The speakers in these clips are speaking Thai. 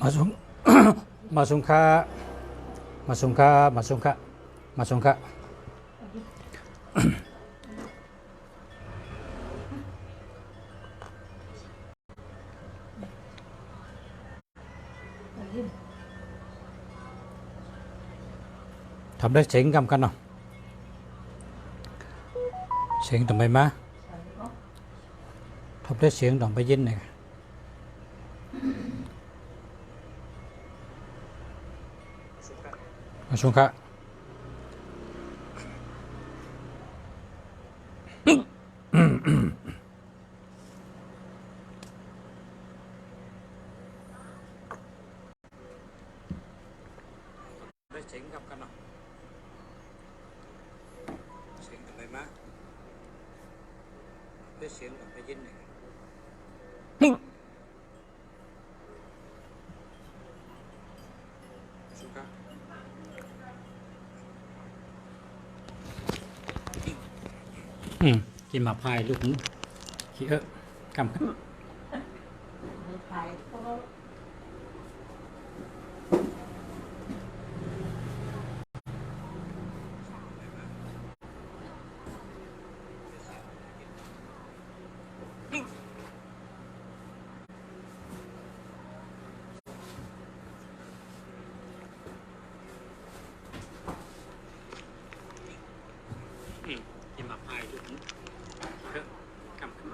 มาส่ง มาส่งค่ามาส่งค่ามาส่งค่ามาส่งค่าทำได้เสียงกำกันเนาะเสียงทำไมมาทำได้เสียงต้องไปยินเนี่ยมาส่งค่าได้เสียงกำกันเนาะเสียงทำไมมาได้เสียงต้องไปยินเนี่ยส่งค่ากินมาพายลูกนี้ขี้กำกันกินมาพายลูกนี้ขี้กำกัน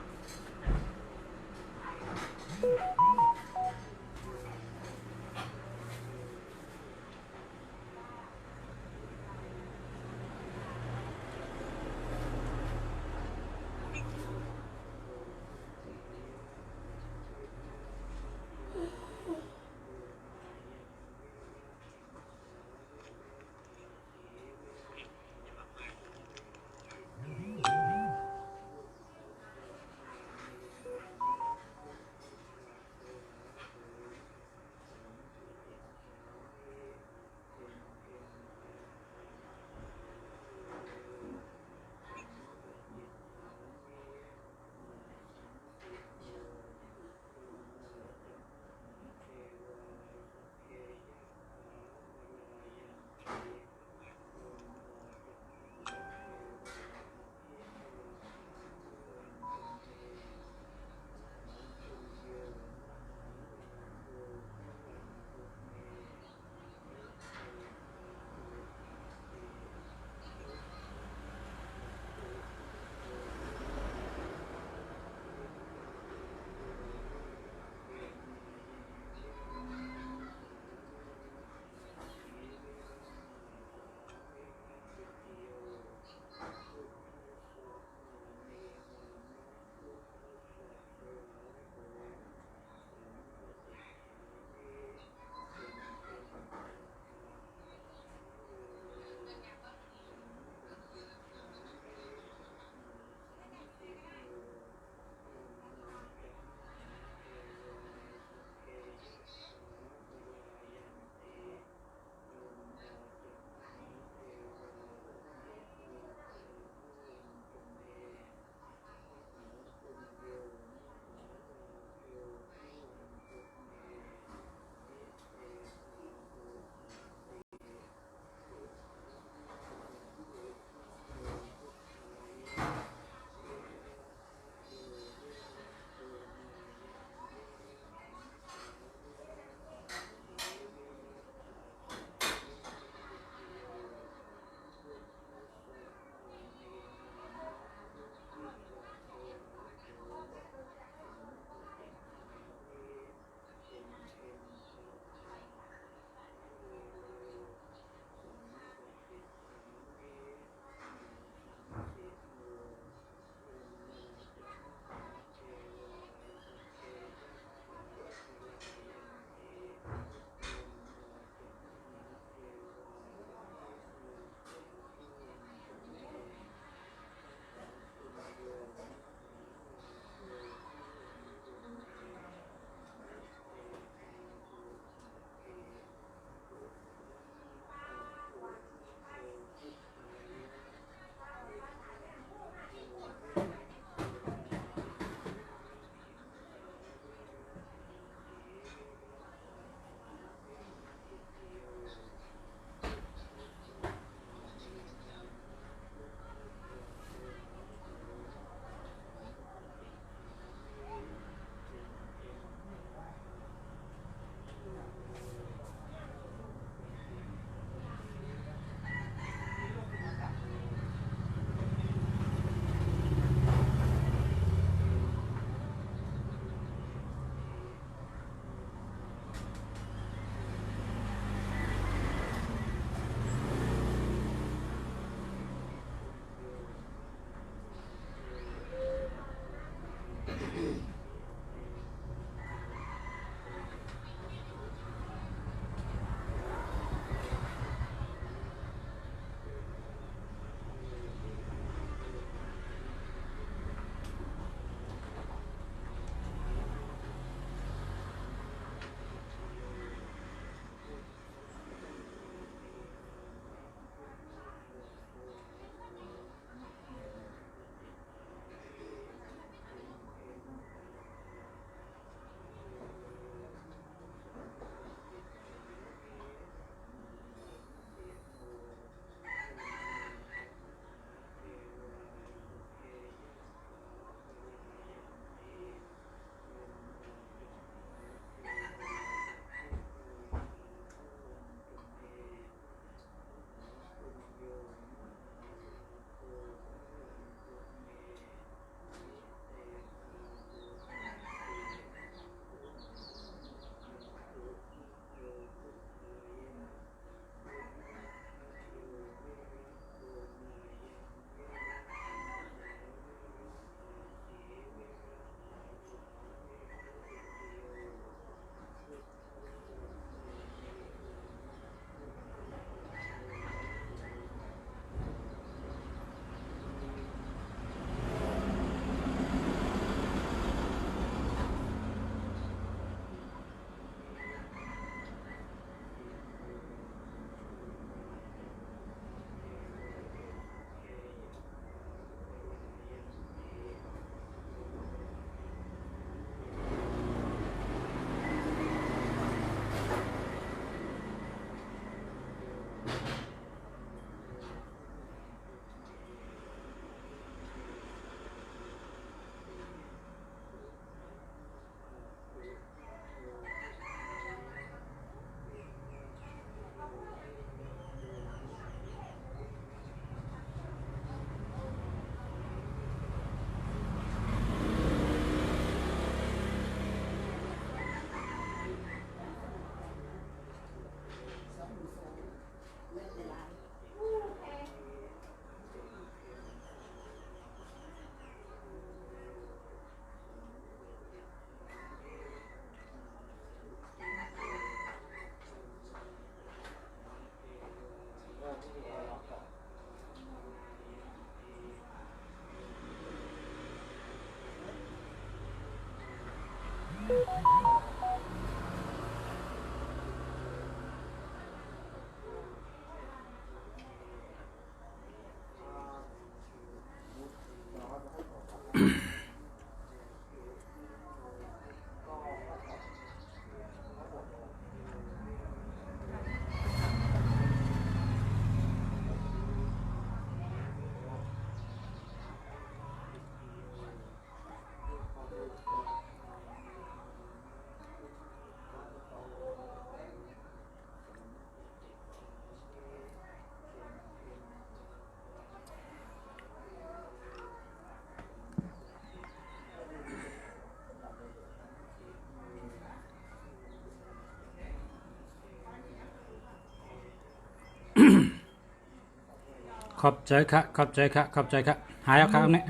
ขอบใจครับขอบใจครับขอบใจครับหายแล้วครับเนี่ย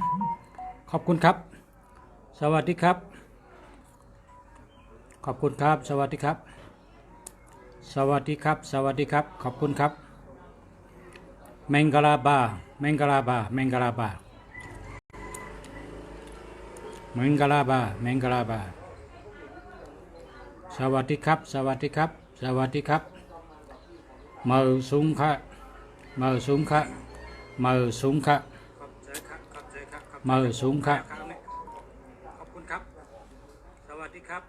ขอบคุณครับ สวัสดีครับ ขอบคุณครับสวัสดีครับสวัสดีครับสวัสดีครับขอบคุณครับเมงกลาบาเมงกลาบาเมงกลาบาเมงกลาบาเมงกลาบาสวัสดีครับสวัสดีครับสวัสดีครับมือสูงค่ะมือสูงค่ะมือสูงค่ะมือสูงค่ะขอบคุณครับสวัสดีครับ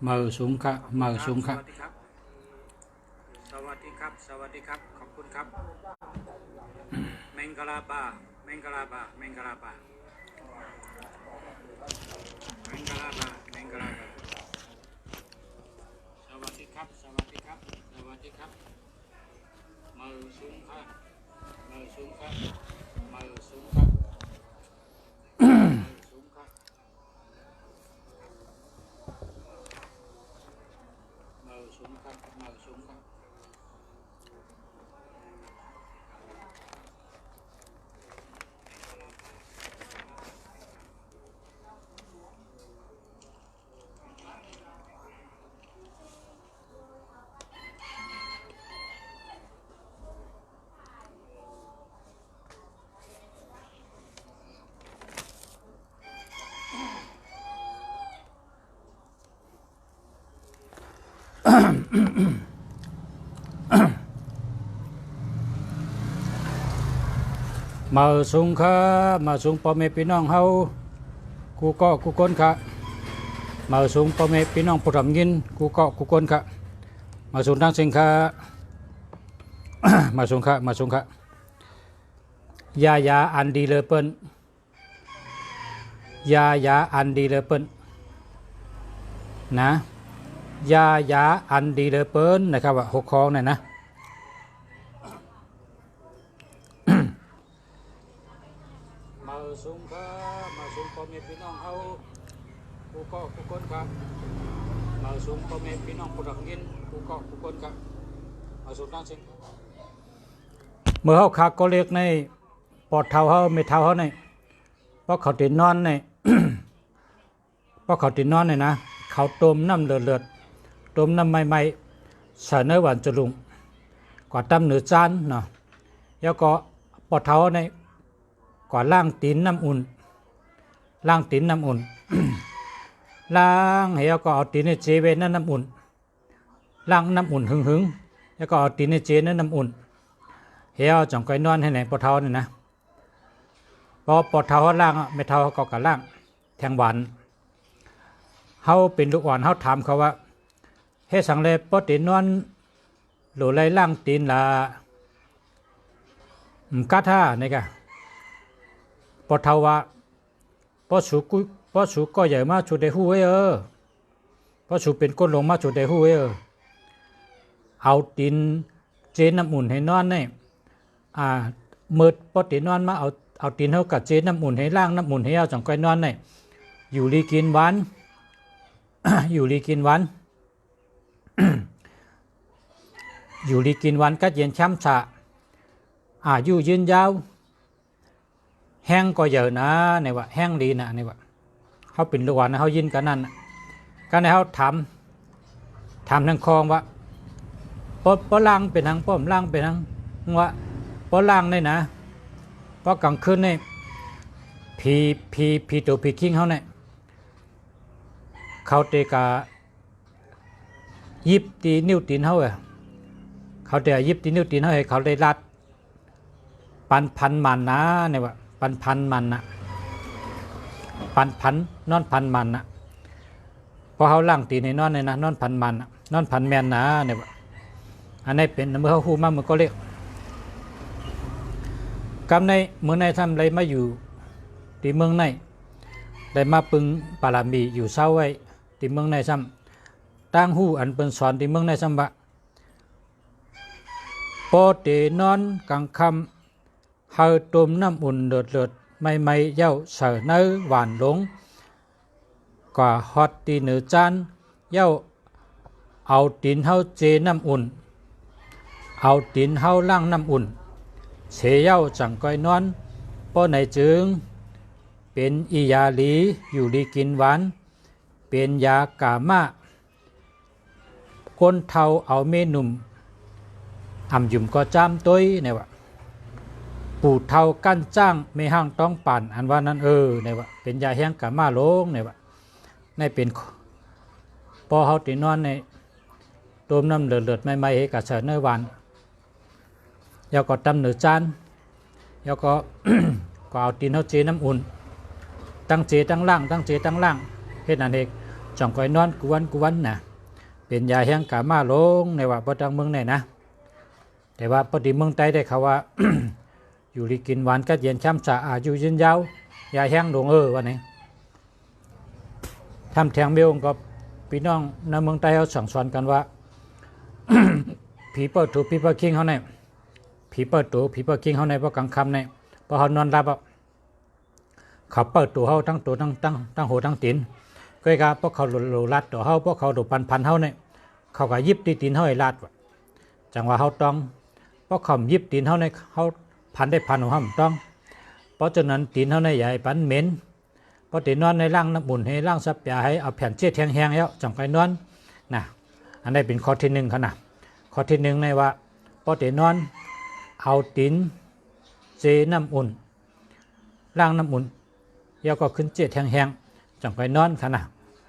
มือสูงค่ะมือสูงค่ะสวัสดีครับสวัสดีครับขอบคุณครับเมงกลาบาเมงกลาบาเมงกลาบาเมงกลาบาเมงกลาบาสวัสดีครับสวัสดีครับสวัสดีครับมือสูงค่ะมือสูงค่ะมือสูงค่ะสูงค่ะมือสูงค่ะมือสูงค่ะมาสูงค่ะมาสูงพ่อแม่พี่น้องเฮากูก็กูคนค่ะมาสูงพ่อแม่พี่น้องผู้ทำยินกูก็กูคนค่ะมาสูงทั้งสิ่งค่ะ มาสูงค่ะมาสูงค่ะยาอันดีเลยเปิ้นยาอันดีเลยเปิ้นนะยาอันดีเลยเปิ้นนะครับว่าหกคองเนี่ยนะมาสูงค่ะมาสูงพ่อแม่พี่น้องเฮากูก็กูคนค่ะมาสูงพ่อแม่พี่น้องผู้ทำยินกูก็กูคนค่ะมาสูงทั้งสิ่งเมื่อเฮาขาก็เล็กในปอดเท้าเฮาไม่เท้าเฮาในเพราะเขาติดนอนใน เพราะเขาติดนอนในนะเขาต้มน้ำเลือดต้มน้ำใหม่ๆใส่เนื้อหวานจะลุงกว่าตำเนื้อจานเนาะแล้วก็ปอดเท้าในกว่าล่างตีนน้ำอุ่นล่างตีนน้ำอุ่น ล้างให้แล้วก็เอาตีนในเจเวนน้ำอุ่นล้างน้ำอุ่นหึงๆแล้วก็เอาตีนในเจนั้นน้ำอุ่นเฮียจังก้อยนอนให้ไหนปอเท้านี่นะพอปอเท้าล่างไม่เท้าก็กะล่างแทงหวานเฮาเป็นลูกอ่อนเฮาถามเขาว่าเฮ็ดสังเลปอตีนนอนหรือไรล่างตีนละกะท่านี่กะปอเท้าว่าปอสูก็ใหญ่มาจุดได้ฮู้เอ้ปอสูเป็นก้นลงมาจุดได้ฮู้เอาตีนเจน้ำอุ่นให้นอนนี่มืดปอตีนนอนมาเอาตีนเฮากับเจน้ำอุ่นให้ล่างน้ำอุ่นให้เอาจังก้อยนอนนี่อยู่ลีกินหวาน อยู่ลีกินหวาน อยู่ลีกินหวานก็เย็นช้ำฉะอยู่ยืนยาวแห้งก็เยอะนะเนี่ยว่าแห้งดีนะเนี่ยว่าเขาเป็นลูกหวานนะเขายินกันนั่นก็ในเขาถามทางคลองว่าปอล่างเป็นทางป้อมล่างเป็นทางว่าปอล่างเนี่ยนะเพราะกลางคืนเนี่ยผีตัวผีคิงเขาเนี่ยเขาเตะกะยิบตีนิ้วตีนเขาเขาเตะยิบตีนิ้วตีนเขาเขาได้รัดปันพันมันนะเนี่ยว่าปันพันมันนะ พันนอนพันมันนะพอเขาล่างตีในนอนเลยนะนอนพันมันนอนพันแมนนะเนี่ยอันนี้เป็นเมื่อเขาฮู้มามันก็เรียกกำในเมืองในทำอะไรมาอยู่ที่เมืองในได้มาปึงปารามีอยู่เศร้าไว้ที่เมืองในซ้ำตั้งหู้อันเป็นสอนที่เมืองในซ้ำบะปอเตนอนกลางคำเฮาต้มน้ำอุ่นเดือดไม่เย้าเสือเนื้อหวานหลงกว่าฮอตตีเนื้อจานเย้าเอาตีนเฮาเจน้ำอุ่นเอาตีนเฮาล่างน้ำอุ่นเสียเย้าจังก้อยนอนป้อในจึงเป็นอียาลีอยู่ดีกินหวานเป็นยากามะคนเทาเอาเมนุ่มอ่ำยุ่มก็จามต้ยเนี่ยวะปู่เทากั้นจ้างไม่ห้างต้องปั่นอันว่านั้นเนี่ยวะเป็นยาแห้งกามาโลงเนี่ยวะในเป็นพอเขาตีนอนในต้มน้ำเลือดไม่ให้กระเสริญเนื้อหวานยาก็ตำเนื้อจานยาก็ ก็เอาตีนเขาเจน้ำอุ่นตั้งเจตั้งล่างตั้งเจตั้งล่างเฮ็ดนั่นเองจ่องก้อยนอนกวนนะเป็นยาแห้งกามาโลงในว่าบ่ตังเมืองไหนนะแต่ว่าปฏิเมืองใต้ได้เขาว่า อยู่ดีกินหวานก็เย็นช้ำสะอายุยืนยาวยาแห้งหลงวันนี้ทำแทงเบลก็พี่น้องในเมืองใต้เขาสั่งสอนกันว่า ผีเปิดถูผีเปิดคิงเขาเนี่ยผีเปิดถูผีเปิดคิงเขาในเพราะกลางค่ำเนี่ยพอเขานอนรับเขาเปิดตัวเขาทั้งตัวทั้งหัวทั้งตีนก็ไอ้กาพวกเขาหลุดลัดตัวเขาพวกเขาหลุดพันเขาเนี่ยเขาก็ยิบตีนเขาให้ลัดจังว่าเขาต้องเพราะเขายิบตีนเขาในเขาพันได้พันของเขาต้องเพราะฉะนั้นตีนเขาในใหญ่ปันเหม็นเพราะตีนนอนในร่างน้ำบุญให้ร่างสับยาให้เอาแผ่นเจี๊ยแห้งๆแล้วจังไปนอนนะอันนี้เป็นข้อที่หนึ่งขนาดข้อที่หนึ่งในว่าเพราะตีนนอนเอาตีนเจน้ำอุ่นร่างน้ำอุ่นแล้วก็ขึ้นเจี๊ยแห้งๆจังไปนอนขนาด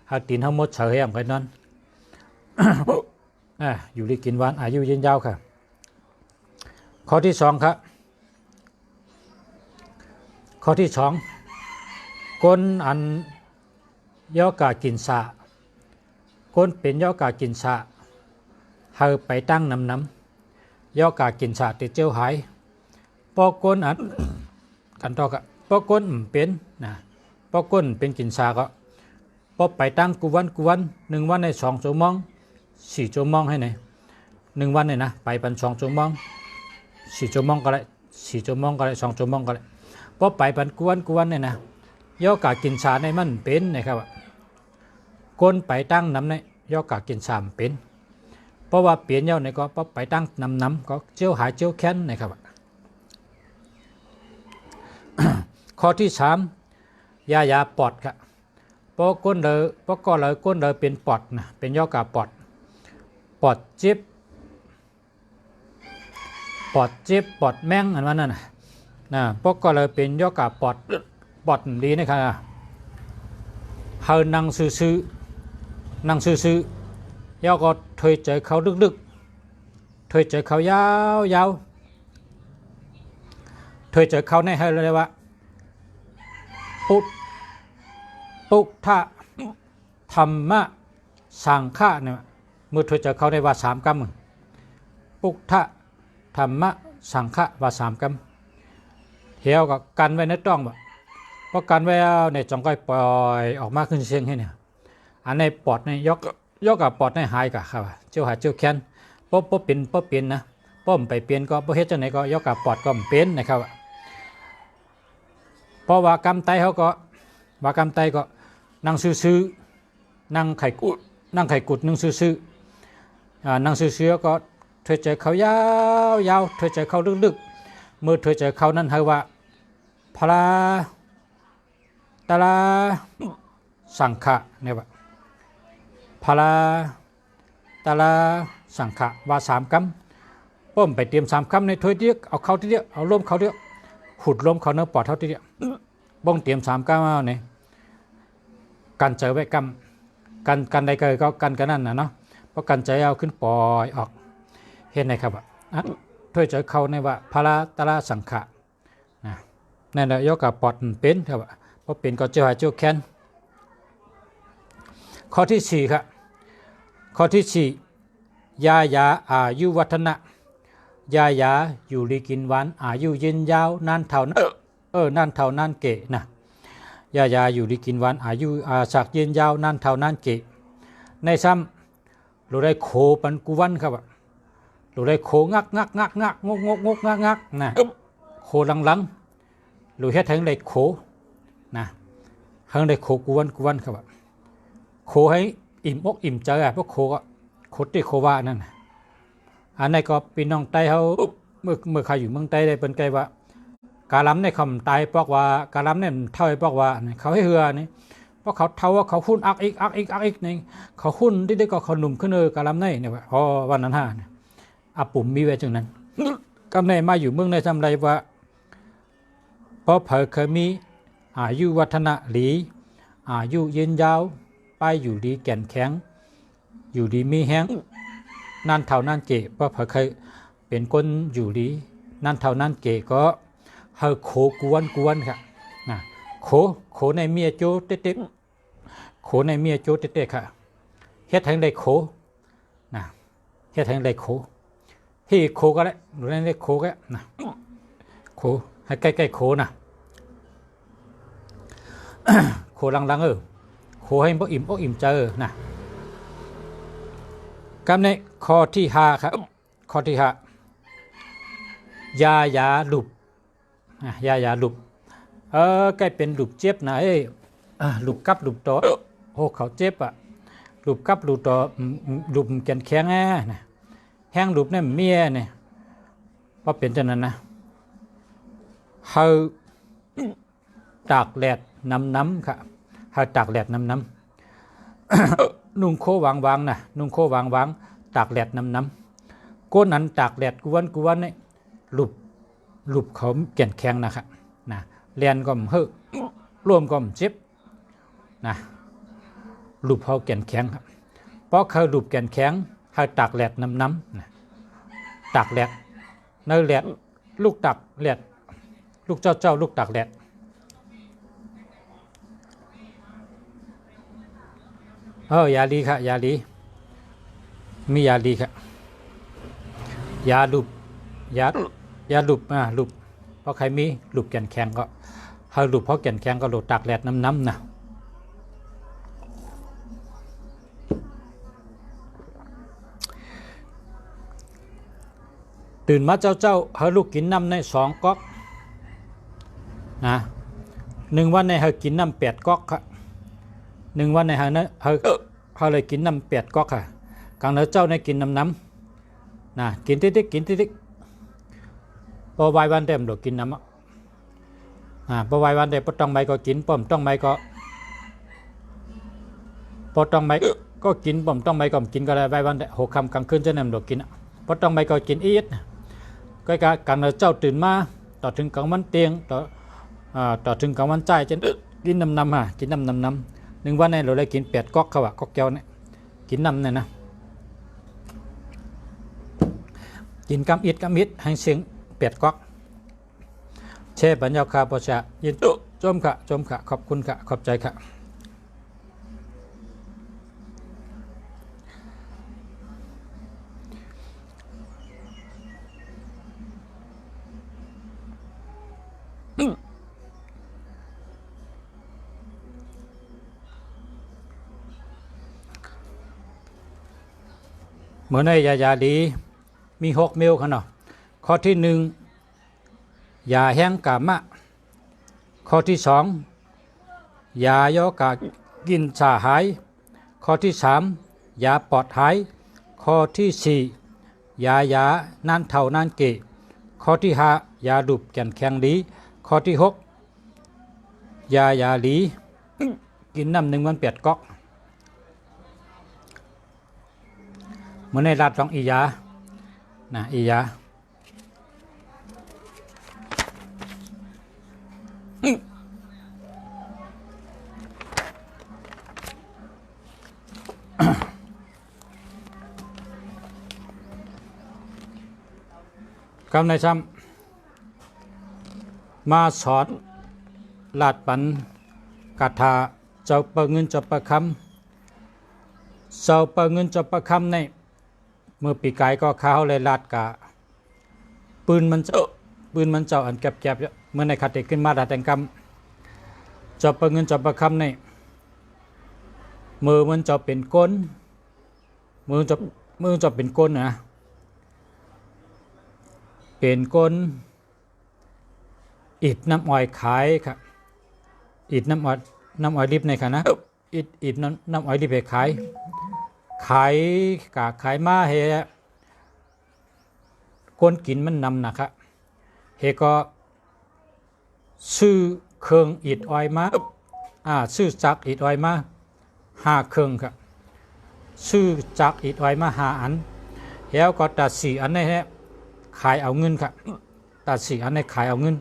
เอาตีนเขาหมดเฉยจังไปนอน อยู่ดีกินหวานอายุยืนยาวค่ะข้อที่สองครับข้อที่สองคนอันย่อกากินสะคนเป็นย่อกากินสะเฮาไปตั้งน้ำย่อกากินสะติดเจ้าหายพอคนอัน กันต่อก็พอคนเป็นนะพอคนเป็นกินสะก็พอไปตั้งกุวัน1 วันใน2 ชั่วโมง4 ชั่วโมงให้ไหน1 วันเนี่ยนะไปเป็น2 ชั่วโมง4 ชั่วโมงก็ได้4 ชั่วโมงก็ได้2 ชั่วโมงก็ได้พอไปเป็นกวนเนี่ยนะย่อกากินชาในมันเป็นนะครับคนไปตั้งน้ำในย่อกากินชามเป็นเพราะว่าเปลี่ยนเย้าในก็พอไปตั้งน้ำก็เจียวหายเจียวแค้นนะครับ ข้อที่สามยาปอดครับเพราะก้นเลยเพราะก็เลยก้นเลยเป็นปอดนะเป็นย่อกาปอดเจ็บปอดแมงอันว่านั่นนะเพราะก็เลยเป็นย่อกาปอดดีนะครับเฮานั่งซื่อย่อก็ถอยใจเขาลึกถอยใจเขายาวถอยใจเขาในให้เลยว่าปุถะธรรมะสังฆะเนี่ยเมื่อถอยใจเขาในว่า3 กรรมปุถะธรรมะสังฆะว่า3 กรรมเหี่ยวก็กันไว้ในต้องแบบเพราะกันไว้ในจงก้อยปล่อยออกมาขึ้นเสียงให้เนี่ยอันในปอดในยกกับปอดในหายกับครับเจ้าหายเจ้าแค้นป๊บเป็นนะป้อมไปเปลี่ยนก็บ่เฮ็ดจังไหนก็ยกกับปอดก็เป็นนะครับเพราะว่ากำไตเขาก็ว่ากำไตก็นั่งซื่อนั่งไข่กุดนั่งซื่อนั่งซื่อก็ถอยใจเขายาวถอยใจเขาลึกเมื่อถอยใจเขานั้นให้ว่าพลาตาลาสังขะเนี่ยว่าพลาตาลาสังขะว่า3 กรรมป้อมไปเตรียม3 กรรมในถ้วยเดียวเอาเขาทีเดียวเอาลมเขาเดียวหุดลมเขาเนื้อปอดเท่าทีเดียวบ้องเตรียม3 กรรมเอาเนี่ยกันเจอไว้กรรมกันใดเกิดก็กันนั่นนะเนาะเพราะกันใจเอาขึ้นปล่อยออกเห็นไหมครับถ้วยเจอเขาในว่าพลาตาลาสังขะนั่นแหละยกกับปอดเป็นครับ พอเป็นก็เจ้าหาเจ้าแค้นข้อที่สี่ครับข้อที่สี่ยายาอายุวัฒนะยายาอยู่ดีกินหวานอายุยืนยาวนานเท่านั้นนานเท่านานเกะนะยายาอยู่ดีกินหวานอายุสักยืนยาวนานเท่านานเกะในซ้ำเราได้โคปันกุวันครับเราได้โคงักงักงักงักงกงกงกงักงักนะโคลังลังเราเฮ็ดทั้งได้โคนะทั้งได้โคกุวันกุวันครับโคให้อิ่มอกอิ่มใจเพราะโคก็โคที่โคว่านั่นอันนี้ก็พี่น้องไต้เขาเมื่อเขาอยู่เมืองไต้ได้เป็นไกว่ากาล้ำในคำตายบอกว่ากาล้ำเนี่ยเท่าไอ้บอกว่าเขาให้เหือนี่เพราะเขาเท่าว่าเขาหุ้นอักอีกนี่เขาหุ้นที่ได้ก็เขาหนุ่มขึ้นกาล้ำในเนี่ยว่าวันนั้นอาปุ่มมีไว้จังนั้นกำเนิดมาอยู่เมืองในทำไรว่าเพราะเผยเคยมีอายุวัฒนะหลีอายุยืนยาวไปอยู่ดีแก่นแข็งอยู่ดีมีแห้งนั่นเท่านั้นเกะเพราะเผยเคยเป็นคนอยู่ดีนั่นเท่านั้นเกะก็เฮาโคกวนครับนะโคในเมียโจเต๊ะโคในเมียโจเต๊ะค่ะเฮ็ดทั้งได้โคนะเฮ็ดทั้งได้โคที่โคก็ได้หรือในโคก็นะโคให้ใกล้ๆโคนะโคลังโคให้บ่อิ่มใจนะกำในข้อที่5ครับข้อที่5ยาหลุบยาหลุบใกล้เป็นหลุบเจ็บนะหลุบกับหลุบต่อเขาเจ็บหลุบกับหลุบต่อหลุบแก่นแข็งนะแห้งหลุบเนี่ยเมียเนี่ยพอเป็นจังนั้นนะเฮาตากแดดน้ำค่ะเฮาตากแดดน้ำนุ่งโควางนะนุ่งโควางตากแดดน้ำก้นนั้นตากแดดกวนเนี่ยหลุบเขาแก่นแข็งนะครับนะเรียนก็เฮอร่วมก็เจ็บนะหลุบเขาแก่นแข็งครับเพราะเขาหลุบแก่นแข็งให้ตากแดดน้ำนะตากแดดเนื้อแดดลูกตากแดดลูกเจ้าลูกตากแดดยาดีค่ะยาดีมียาดีค่ะยาหลุบยาหลุบหลุบเพราะใครมีหลุบแก่นแข็งก็ให้หลุบเพราะแก่นแข็งก็หลุดตากแดดน้ำนะตื่นมาเจ้าให้ลูกกินน้ำใน2ก๊อกนะ1วันในให้กินน้ำ8ก๊อกค่ะ1วันในให้เขาเลยกินน้ำ8ก๊อกค่ะกลางเนื้อเจ้าในกินน้ำนะกินติ๊กพอวายวันเต็มดอกกินน้ำพอวายวันเต็มพอต้องใบก็กินป้อมต้องใบก็พอต้องใบก็กินป้อมต้องใบก็กินก็ได้วายวัน6 ค่ำกลางคืนจะนำดอกกินพอต้องใบก็กินอีกก็การเจ้าตื่นมาต่อถึงกลางวันเตียงต่อถึงกลางวันใจจะกินน้ำกินน้ำ1วันในเราได้กิน8ก๊อกเขาก๊อกแก้วเนี่ยกินน้ำเนี่ยนะกินกำอิดให้เสียง8ก๊อกเชฟบรรยาคาปชะยินจมค่ะขอบคุณค่ะขอบใจค่ะเหมือนในยาดีมี6 เมลค่ะเนาะข้อที่1ยาแห้งกามะข้อที่2ยาย่อกากินชาหายข้อที่3ยาปอดหายข้อที่4ยานั่นเท่านั่นเกะข้อที่5ยาดุบแก่นแข็งดีข้อที่6ยาหลีกินน้ำ1 วัน8 ก๊อกเหมือนในรัฐของอียานะอียากำในซ้ำมาสอนลาดปัน กถาเจ้าปะเงินเจ้าปะคำเจ้าปะเงินเจ้าปะคำในเมื่อปีกายก็ข้าวเลยลาดกะปืนมันเจ้าอันแก็บเมื่อในขัดเด็กขึ้นมาดัดแต่งกำเจ้าปะเงินเจ้าปะคำในมือมันเจ้าเป็นก้นมือเจ้าเป็นก้นนะเป็นก้นอิดน้ำอ้อยขายครับอิดน้ำอ้อยดิบในค่ะนะอิดน้ำอ้อยดิบไปขายมาเฮคนกินมันนำนะครับเฮก็ซื้อเครื่องอิดอ้อยมาซื้อจักอิดอ้อยมา5 เครื่องครับซื้อจักอิดอ้อยมา5 อันแล้วก็ตัด4 อันนี้ฮะขายเอาเงินครับตัด4 อันนี้ขายเอาเงิน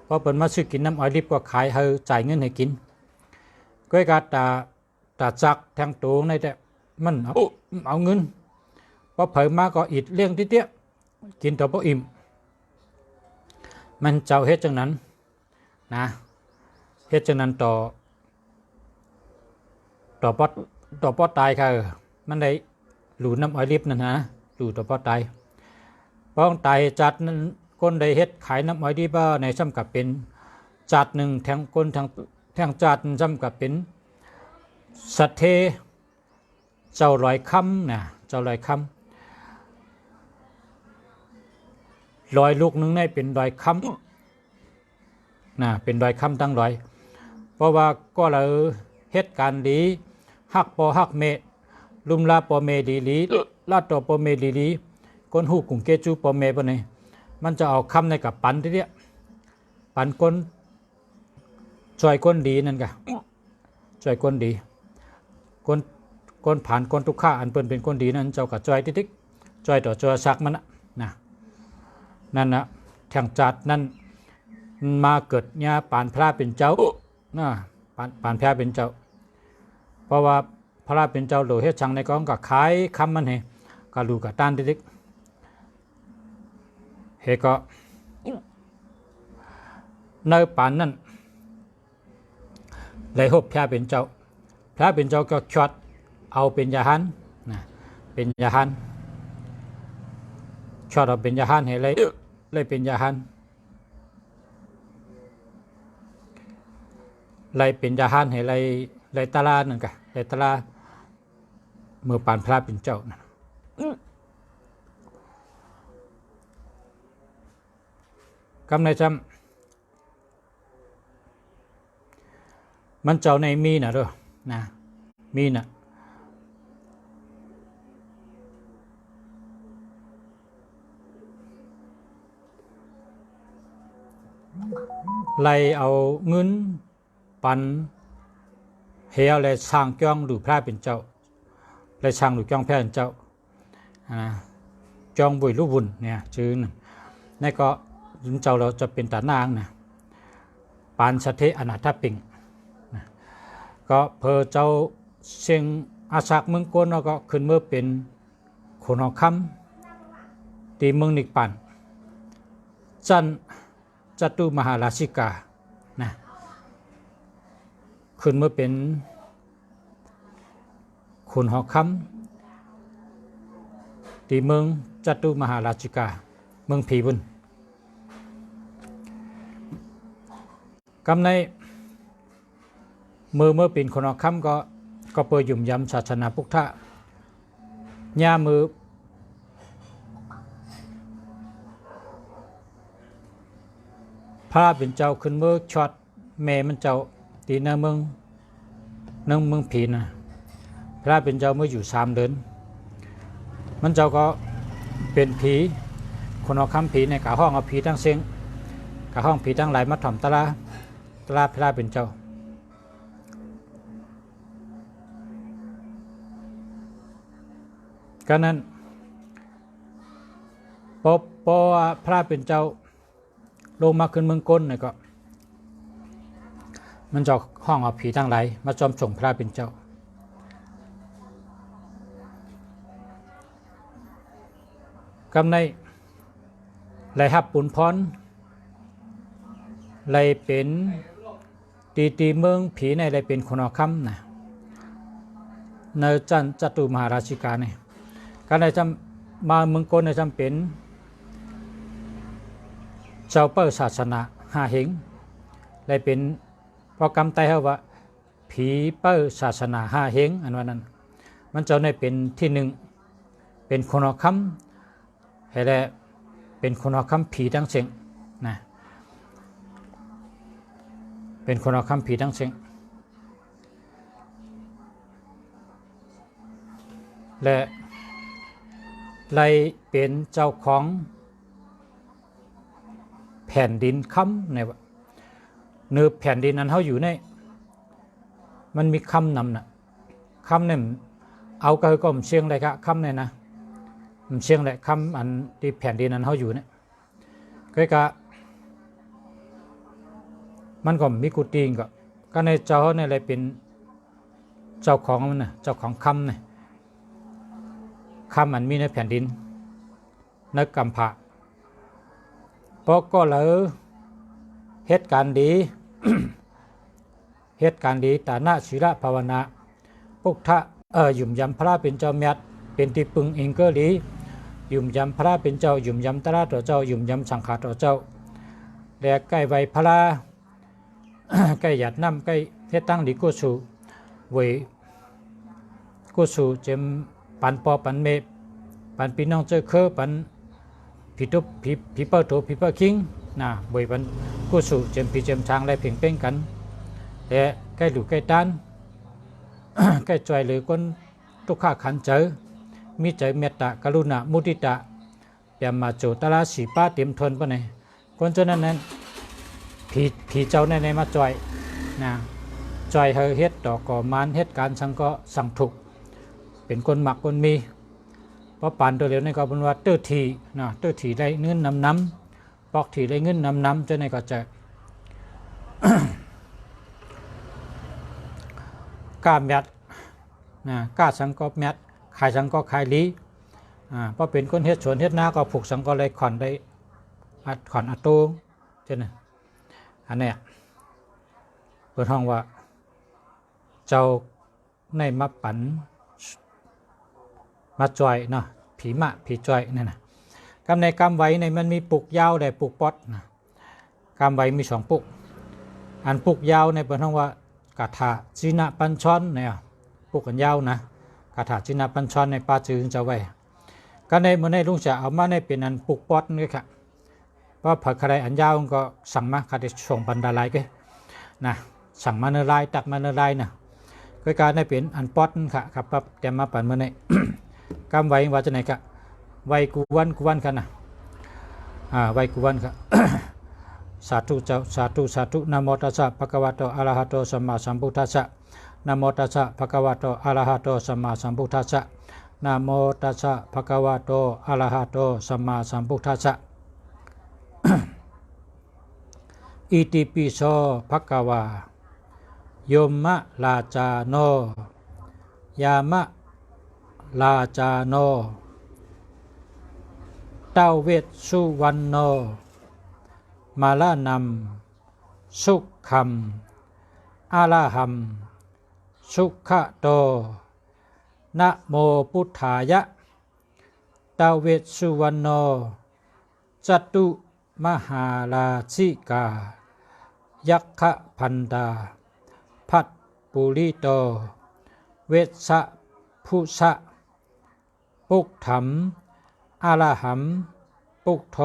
เพราะเป็นมาซื้อกินน้ำอ้อยดิบก็ขายให้จ่ายเงินให้กินก็การตาจักแทงตัวในแต่มันเอาเงินพอเผยมาก็อิดเลี้ยงที่เตี้ยกินต่อพออิ่มมันเจ้าเฮ็ดจังนั้นนะเฮ็ดจังนั้นต่อปอตายค่ะมันได้หลูน้ำอ้อยดิบนั่นนะหลูต่อปอตายป้องตายจัดนั้นคนได้เฮ็ดขายน้ำอ้อยดิบในซ้ำกับเป็นจัดหนึ่งแทงคนแทงจัดซ้ำกับเป็นสัตเทเจ้าลอยคำนะเจ้าลอยคำลอยลูกนึงในเป็นลอยคำนะเป็นลอยคำตั้งลอยเพราะว่าก็เราเหตุการณ์ดีฮักปอฮักเมลุมลาปอเมดีลีลาตอปอเมดีลีก้นหูกุ่งเกจูปอเมปนนี้มันจะเอาคำในกับปันที่เนี้ยปันก้นช่วยก้นดีนั่นกะช่วยก้นดีก้นผ่านก้นทุกข้าอันเป็นก้นดีนั้นเจ้ากับช่วยติ๊กช่วยต่อช่วยซักมันนะนั่นนะแทงจัดนั่นมาเกิดเนี่ยปานพระเป็นเจ้านะปานพระเป็นเจ้าเพราะว่าพระเป็นเจ้าโหลเฮ็ดชังในกองกับขายคำมันเฮกับลูกกับต้านติ๊กเฮก็ในปานนั้นเลยหบพระเป็นเจ้าก็ช็อตเอาเป็นยาหันนะเป็นยาหันช็อตเอาเป็นยาหันเฮเลยเป็นยาหันเลยเป็นยาหันเฮเลยตาลานั่นกะเลยตาลาเมื่อปานพระเป็นเจ้านะกำในจำมันเจ้าในมีนะด้วยนะมีนะไล่เอาเงินปันเฮียเลยช่างจ้องหรือพระเป็นเจ้าเลยช่างหรือจ้องแพร่เป็นเจ้าจ้องบุยลูกวุ่นเนี่ยชื่อนี่ก็เจ้าเราจะเป็นตานางนะปานสะเทอนาถปิงก็เพอเจ้าเชียงอาศักเมืองก้นก็ขึ้นเมื่อเป็นคนหอคำตีเมืองนิกปันจันจตุมหาราชิกานะขึ้นเมื่อเป็นคนหอคำตีเมืองจตุมหาราชิกาเมืองผีบุญกำในเมื่อเป็นคนออกคำก็เปิดยุ่มยำศาสนาพุทธะย่ามือพระเป็นเจ้าขึ้นเมื่อช็อตแม่มันเจ้าตีเมืองผีนะพระเป็นเจ้าเมื่ออยู่3 เดือนมันเจ้าก็เป็นผีคนออกคำผีในกะห้องเอาผีตั้งเสียงกะห้องผีตั้งหลายมาถ่อมตลาพระเป็นเจ้าก็นั้นพอพระเป็นเจ้าลงมาขึ้นเมืองก้นเนี่ยก็มันจะห้องเอาผีทั้งหลายมาจอมส่งพระเป็นเจ้ากำในไหลหับปุนพรไหลเป็น ตีเมืองผีในอะไรเป็นคนคำนะในจันจตุมหาราชิกาเนี่ยการในจำมาเมืองโกนในจำเป็นเจ้าเปิดศาสนาหาเหงเลยเป็นโปรแกรมไต้เฮาว่าผีเปิดศาสนาหาเหงอันว่านั้นมันเจ้าในเป็นที่หนึ่งเป็นคนคำให้ได้เป็นคนคำผีทั้งเสียงนะเป็นคนคำผีทั้งเสียงและไล่เป็นเจ้าของแผ่นดินคำในเนื้อแผ่นดินนั้นเขาอยู่ในมันมีคำนำนะคำเนี่ยเอาก็คือก็เชียงเลยครับคำเนี่ยนะเชียงเลยคำอันที่แผ่นดินนั้นเขาอยู่เนี่ยก็มันก็มีกุฏิก็ในเจ้าในอะไรเป็นเจ้าของมันนะเจ้าของคำเนี่ยคำมันมีในแผ่นดินนักกำพะเพราะก็เลยเหตุการณ์ดี เหตุการณ์ดีตาหน้าศิระภาวนาพุทธะหยุ่มยำพระเป็นเจ้าเมียดเป็นที่ปึงเองก็ดีหยุ่มยำพระเป็นเจ้าหยุ่มยำตระต่อเจ้าหยุ่มยำสังขารต่อเจ้าและใกล้ไวพระ ใกล้หยัดน้ำใกล้เทตั้งดีกุสูเวกุสูเจมปันปอปันเมปันพี่น้องเจอเคอปันผีทุบผีเปิดตัวผีเปิดคิงนะเวยปันกุสูเจมผีเจมช้างและเพ่งเป้งกันและใกล้หลุใกล้ด้าน ใกล้ใจหรือคนทุกข้าขันเจอมีใจเมตตากรุณามุทิตาเปียมาโจตระสีป้าเตรียมทนปะเนี่ยคนเจ้านั้นผีเจ้าในมาจอยนะจอยเฮเฮ็ดต่อก่อมานเฮ็ดการสังก็สั่งถูกเป็นคนหมักคนมีเพราะปานตัวเดียวในก็เป็นว่าเตื้อทีนะเตื้อทีได้เงินน้ำปอกทีได้เงินน้ำเจ้าในก็จะ กล้าแมดนะกล้าสังก็แมดขายสังก็ขายลีเพราะเป็นคนเฮ็ดสวนเฮ็ดนาก็ผูกสังก็เลยขอนได้ขอนอัตโตเจ้าน่ะอันนี้เปิดห้องว่าเจ้าในมาปันมาจอยเนาะผีมะผีจอยนั่นนะกำในกำไว้ในมันมีปุกยาวได้ปุกป๊อดนะกำไว้มีสองปุกอันปุกยาวในเปิดห้องว่ากาถาจีนะปัญชอนเนี่ยปุกกันยาวนะกาถาจีนะปัญชอนในป่าจืงจะไว้ก็ในเมื่อในลุงจะเอามาในเป็นอันปุกป๊อดนี่ค่ะเพราะผักใครอันยาวก็สั่งมาคดีส่งบรรดาลายก็นะสั่งมาเนื้อลายตักมาเนื้อลายนะก็การได้เป็นอันป๊อดค่ะครับปั๊บแต่มาปั่นเมื่อใน กำไว้ว่าจะไหนกะไว้กูวันกันนะไว้กูวันค่ะ สาธุเจ้าสาธุนะโมตัสสะภะคะวะโตอะระหะโตสัมมาสัมพุทธัสสะนะโมตัสสะภะคะวะโตอะระหะโตสัมมาสัมพุทธัสสะนะโมตัสสะภะคะวะโตอะระหะโตสัมมาสัมพุทธัสสะ อิติปิโสภะคะวะโยมะลาจาโนยามะลาจาโนเต้าเวทสุวรรณโนมาลานัมสุขัมอาลาหัมสุขะโตนะโมพุทธายะเต้าเวทสุวรรณโนจตุมหาราชิกายักขะพันดาพัดปุริโตเวสะพุสะปุกถัมอาลาหัมปุกโท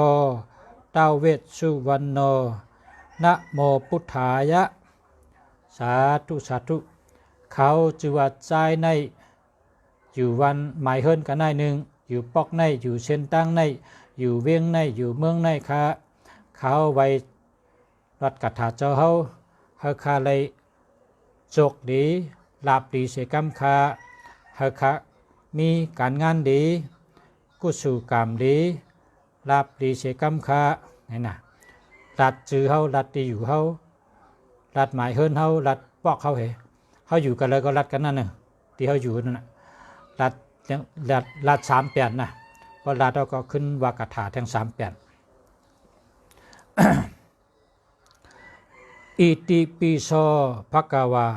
เต้าเวทสุวรรณโนนะโมพุทธายะสาธุเขาจือว่าใจในอยู่วันหมายเฮิรนกันในหนึ่งอยู่ปอกในอยู่เส้นตั้งในอยู่เวียงในอยู่เมืองในค่ะเขาไว้รัดกัดถาเจ้าเฮาคาเลยโชคดีลาบดีเสกรรมคาเฮาคามีการงานดีกุศลกรรมดีลาบดีเสกรรมคานี่นะรัดจือเฮารัดดีอยู่เฮารัดหมายเฮิรนเฮารัดปอกเฮาเฮาอยู่กันเลยก็รัดกันนั่นน่ะที่เฮาอยู่นั่นน่ะรัด38นะพอรัดเราก็ขึ้นวากถาทั้ง38 อิติปิโสภะคะวา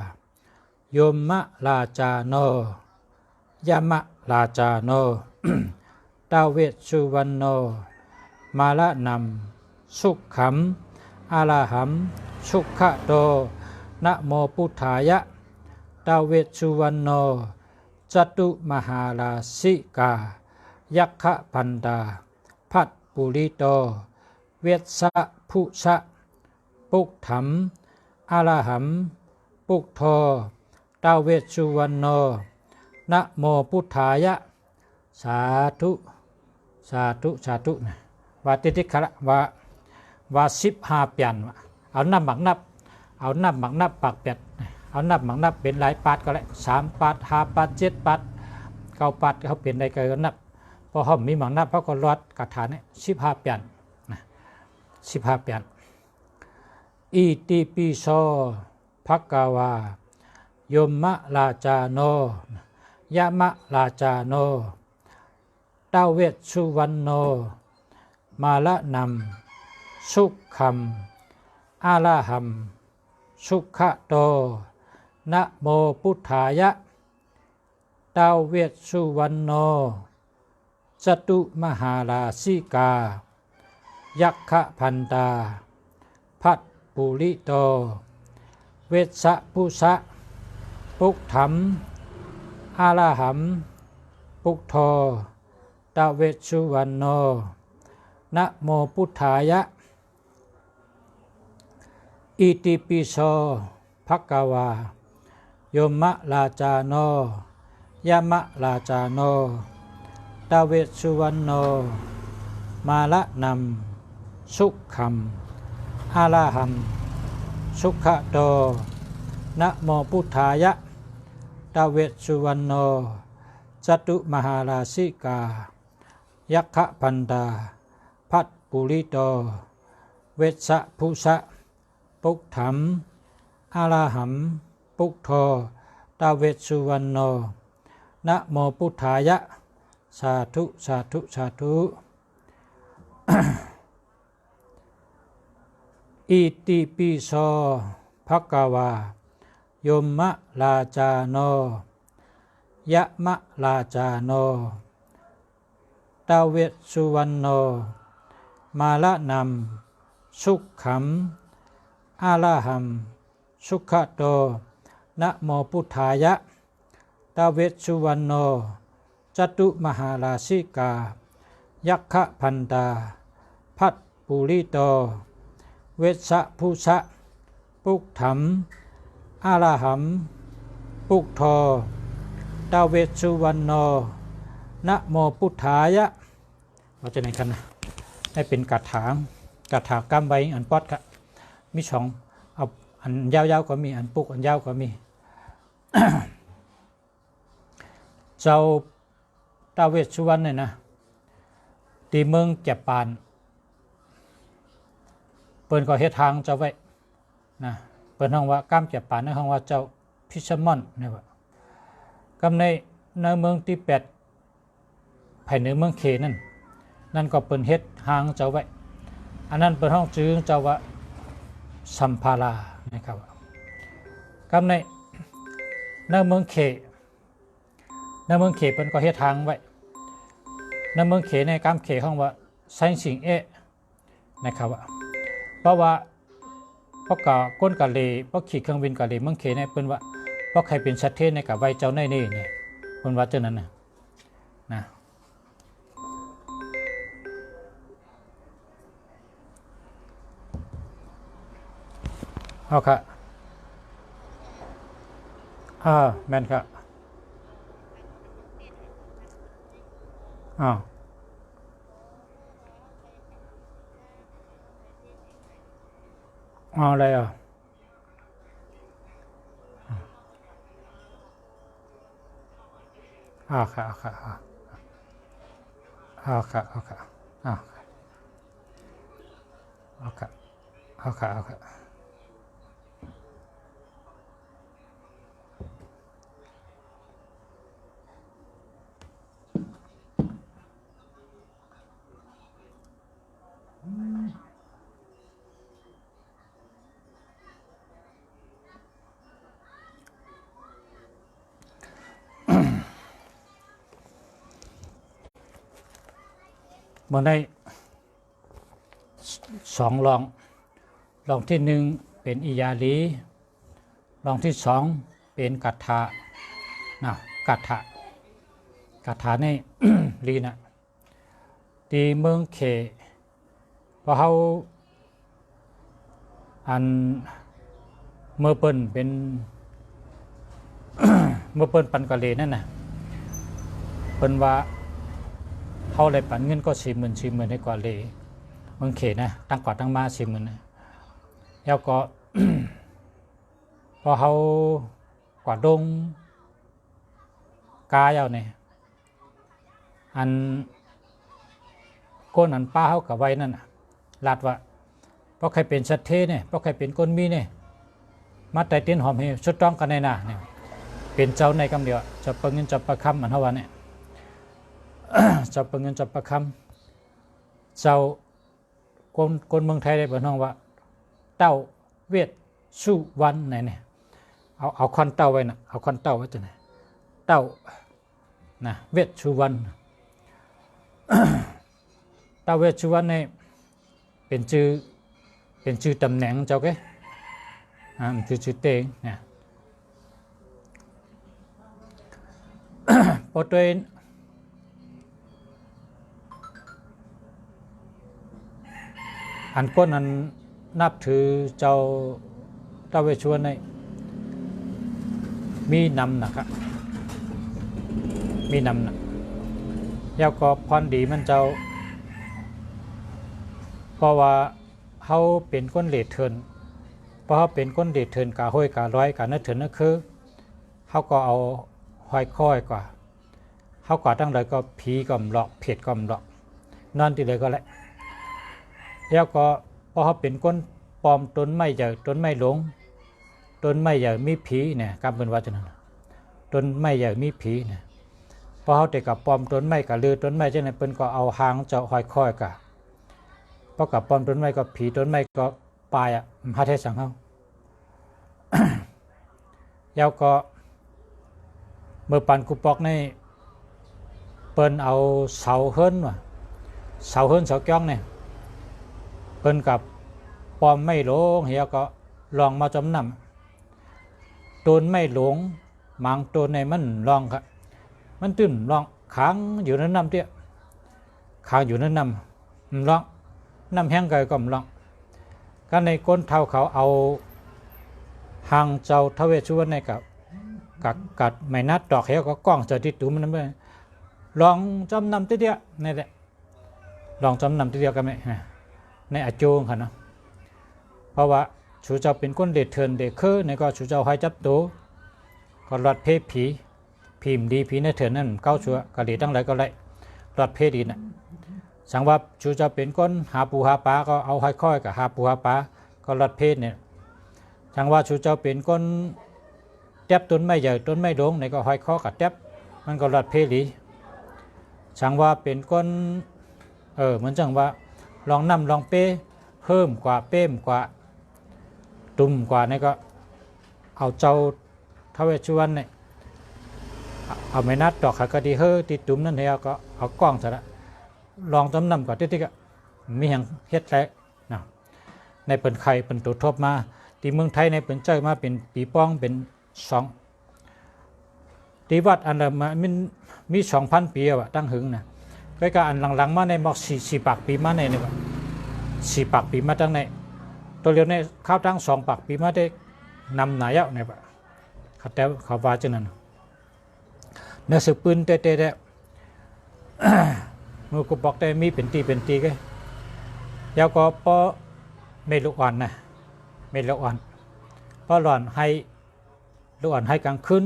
โยมะลาจาโนยะมะลาจาโน ตาเวชสุวรรณโนมาละนัมสุขัมอาลาหัมสุขะโตนะโมพุทธายะตาเวชสุวรรณโนจตุมหาราสิกายัคขะพันดาพัดปุริโตเวสสะภุสะปุกถัมอาลาหัมปุกโทตาเวชสุวรรณโนนะโมพุทธายะสาธุสาธุสาธุนะว่าติติขะว่า15 เปลี่ยนเอานับหมักนับเอานับหมักนับปากเป็ดเอานับหมักนับเป็นหลายปาดก็แล้ว3 ปาด5 ปาด7 ปาด9 ปาดเขาเปลี่ยนได้ก็นับพอเขามีหมักนับเขาก็รอดกระถานเนี่ย15 เปลี่ยนนะ15 เปลี่ยนอิติปิโสภะคะวาโยมะลาจาโนยะมะลาจาโนตาเวชสุวรรณโนมาละนัมสุขัมอาลาหัมสุขะโตนะโมพุทธายะตาเวชสุวรรณโนจตุมหาราสิกายัคขะพันตาพัดปุริโตเวสสะภุสะปุกถัมอาลาหัมปุกโทตาเวชสุวรรณโนนะโมพุทธายะอิติปิโสภะคะวาโยมะลาจาโนยะมะลาจาโนตาเวชสุวรรณโนมาละนัมสุขัมอาลาหัมสุขะโตนะโมพุทธายะตาเวชสุวรรณโนจตุมหาราสิกายัคขะพันดาพัดปุริโตเวสสะภุสะปุกถัมอาลาหัมปุกโทตาเวชสุวรรณโนนะโมพุทธายะสาธุสาธุสาธุ อิติปิโสภะคะวาโยมะลาจาโนยะมะลาจาโนตาเวชสุวรรณโนมาละนัมสุขัมอาลาหัมสุขะโตนะโมพุทธายะตาเวชสุวรรณโนจตุมหาราสิกายัคขะพันตาพัดปุริโตเวสสะภุสะปุกถัมอาลาหัมปุกโทตาเวชสุวรรณโนนะโมพุทธายะเราจะไหนกันนะให้เป็นกระถางกำไว้อันปอดกะมี2เอาอันยาวๆก็มีอันปุกอันยาวก็มี เจ้าตาเวชสุวรรณเนี่ยนะตีเมืองเจ็บปานเปิ้นก็เฮ็ดทางเจ้าไว้นะเปิ้นห้องว่าก้ามเจ็บปานในห้องว่าเจ้าพิชมอนนี่ว่ากำในเมืองที่8ภายในเมืองเขนั่นก็เปิ้นเฮ็ดทางเจ้าไว้อันนั้นเปิ้นห้องจื้อเจ้าว่าสัมภารานะครับกำในเมืองเขเปิ้นก็เฮ็ดทางไว้ในเมืองเขในก้ามเขห้องว่าไซสิงนะครับเพราะว่าเพราะก้นกะเลเพราะขี่เครื่องบินกะเลเมืองเขเนี่ยเปิ้นว่าเพราะใครเป็นชัดเทศในกับไว้เจ้าในนี่เปิ้นว่าเจ้านั้นนะเอาค่ะแม่นค่ะอะไรค่ะค่ะค่ะ มันได้2รองที่1เป็นอิยาลีรองที่2เป็นกัตถะนะกัตถะนี่ ลีนะที่เมืองเขพอเขาอันเมื่อเปิ้นเป็น เมื่อเปิ้นปันกะเลนั่นน่ะเปิ้นว่าเขาเลยปันเงินก็40,000ให้กว่าเลเมืองเขนะตั้งกว่าตั้งมา40,000นะแล้วก็ พอเขากว่าดงกาเอาเนี่ยอันก้นอันป้าเขากับไว้นั่นน่ะลาดว่าเพราะใครเป็นสัตเทเนี่ยเพราะใครเป็นก้นมีเนี่ยมัดไตเต้นหอมให้ชุดต้องกันในหน้าเนี่ยเป็นเจ้าในกำเดียวจะเปิงเงินจะประคำเหมือนเท่าวันเนี่ย จะเปิงเงินจะประคำเจ้าคนเมืองไทยได้บอกน้องว่าเต้าเวทสุวรรณไหนเนี่ยเอาควันเต้าไว้นะเอาควันเต้าไว้ตัวไหนเต้านะเวทสุวรรณ เต้าเวทสุวรรณเนี่ยเป็นชื่อตำแหน่งเจ้าแกชื่อเตงเนี่ย พอตัวอันก้นอันนับถือเจ้าเต้าเวชชวนในมีนำนะครับมีนำนะแล้วก็พรดีมันเจ้าเพราะว่าเขาเป็นก้นเลดเทินเพราะเขาเป็นก้นเลดเทินกาห้อยการ้อยกานัดเทินนั่นคือเขาก็เอาห้อยค่อยกว่าเขากว่าตั้งเลยก็ผีก็หลอกเผ็ดก็หลอกนอนที่เลยก็แล้วแล้วก็พอเขาเป็นก้นปลอมต้นไม้ใหญ่ต้นไม้หลงต้นไม้ใหญ่มีผีเนี่ยกำเป็นว่าจะนั่นต้นไม้ใหญ่มีผีเนี่ยพอเขาเด็กกับปลอมต้นไม้กับลือต้นไม้เช่นนั้นเป็นก็เอาหางเจาะห้อยค่อยกะเพราะกับปลอมต้นไม้ก็ผีต้นไม้ก็ปลายพระเทศสังเขา แล้วก็เมื่อปันกุปอกในเปิ้นเอาเสาเฮิรนว่ะเสาเฮิรนเสาจ้องเนี่ยเปิ้นกับปอมไม่หลงเฮียก็ลองมาจำนำต้นไม่หลงบางต้นในมันลองครับมันตื่นลองค้างอยู่ในน้ำเตี้ยค้างอยู่ในน้ำลองน้ำแห้งไกลก็ลองก็ในก้นเท้าเขาเอาหางเจ้าทเวชวรในกัดไม่นัดดอกเฮียก็กล้องจะติดตุ้มมันไปลองจำนำทีเดียวนี่แหละลองจำนำทีเดียวกันไหมในอาจูงค่ะเนาะเพราะว่าชูเจ้าเป็นก้นเด็ดเทินเด็กคือในก็ชูเจ้าให้จับตัวก็หลอดเพผีพิมดีผีในเถินนั่นเก้าชัวกะหลีตั้งหลายก็ไรหลอดเพดีน่ะสังว่าชูเจ้าเป็นก้นหาปูหาปลาก็เอาให้ค่อยกับหาปูหาปลาก็หลอดเพเนี่ยสังว่าชูเจ้าเป็นก้นแทบต้นไม้ใหญ่ต้นไม้หลงในก็ให้ข้อกับแทบมันก็หลอดเพหลีสังว่าเป็นก้นเหมือนจังว่าลองน้ำลองเป้เพิ่มกว่าเป้มกว่าตุ่มกว่านี่ก็เอาเจ้าทเวชวันเนี่ยเอาไม่นัดดอกขากดีเฮ้ติดตุ่มนั่นเองก็เอากล้องซะละลองจำนำก่อนที่ก็มีอย่างเฮ็ดแล้วนะในเปิ่นไข่เปิ่นตัวทบมาที่เมืองไทยในเปิ่นเจ้ามาเป็นปีป้องเป็น2ที่วัดอันละมันมี 2,000 ปีอ่ะตั้งหึงนะก็การอันหลังๆมาในบอก4 ปากปีมาในนี่ว่า4 ปากปีมาตั้งในตัวเรียวในข้าวตั้ง2 ปากปีมาได้นำหนายะเนี่ยว่าเขาแต่เขาว่าจังนั้นเนื้อสืบปืนเตะมือกูบอกได้มีเป็นตีก็แล้วก็พอไม่ลูกอ่อนนะไม่ลูกอ่อนพอหล่อนให้ลูกอ่อนให้กลางคืน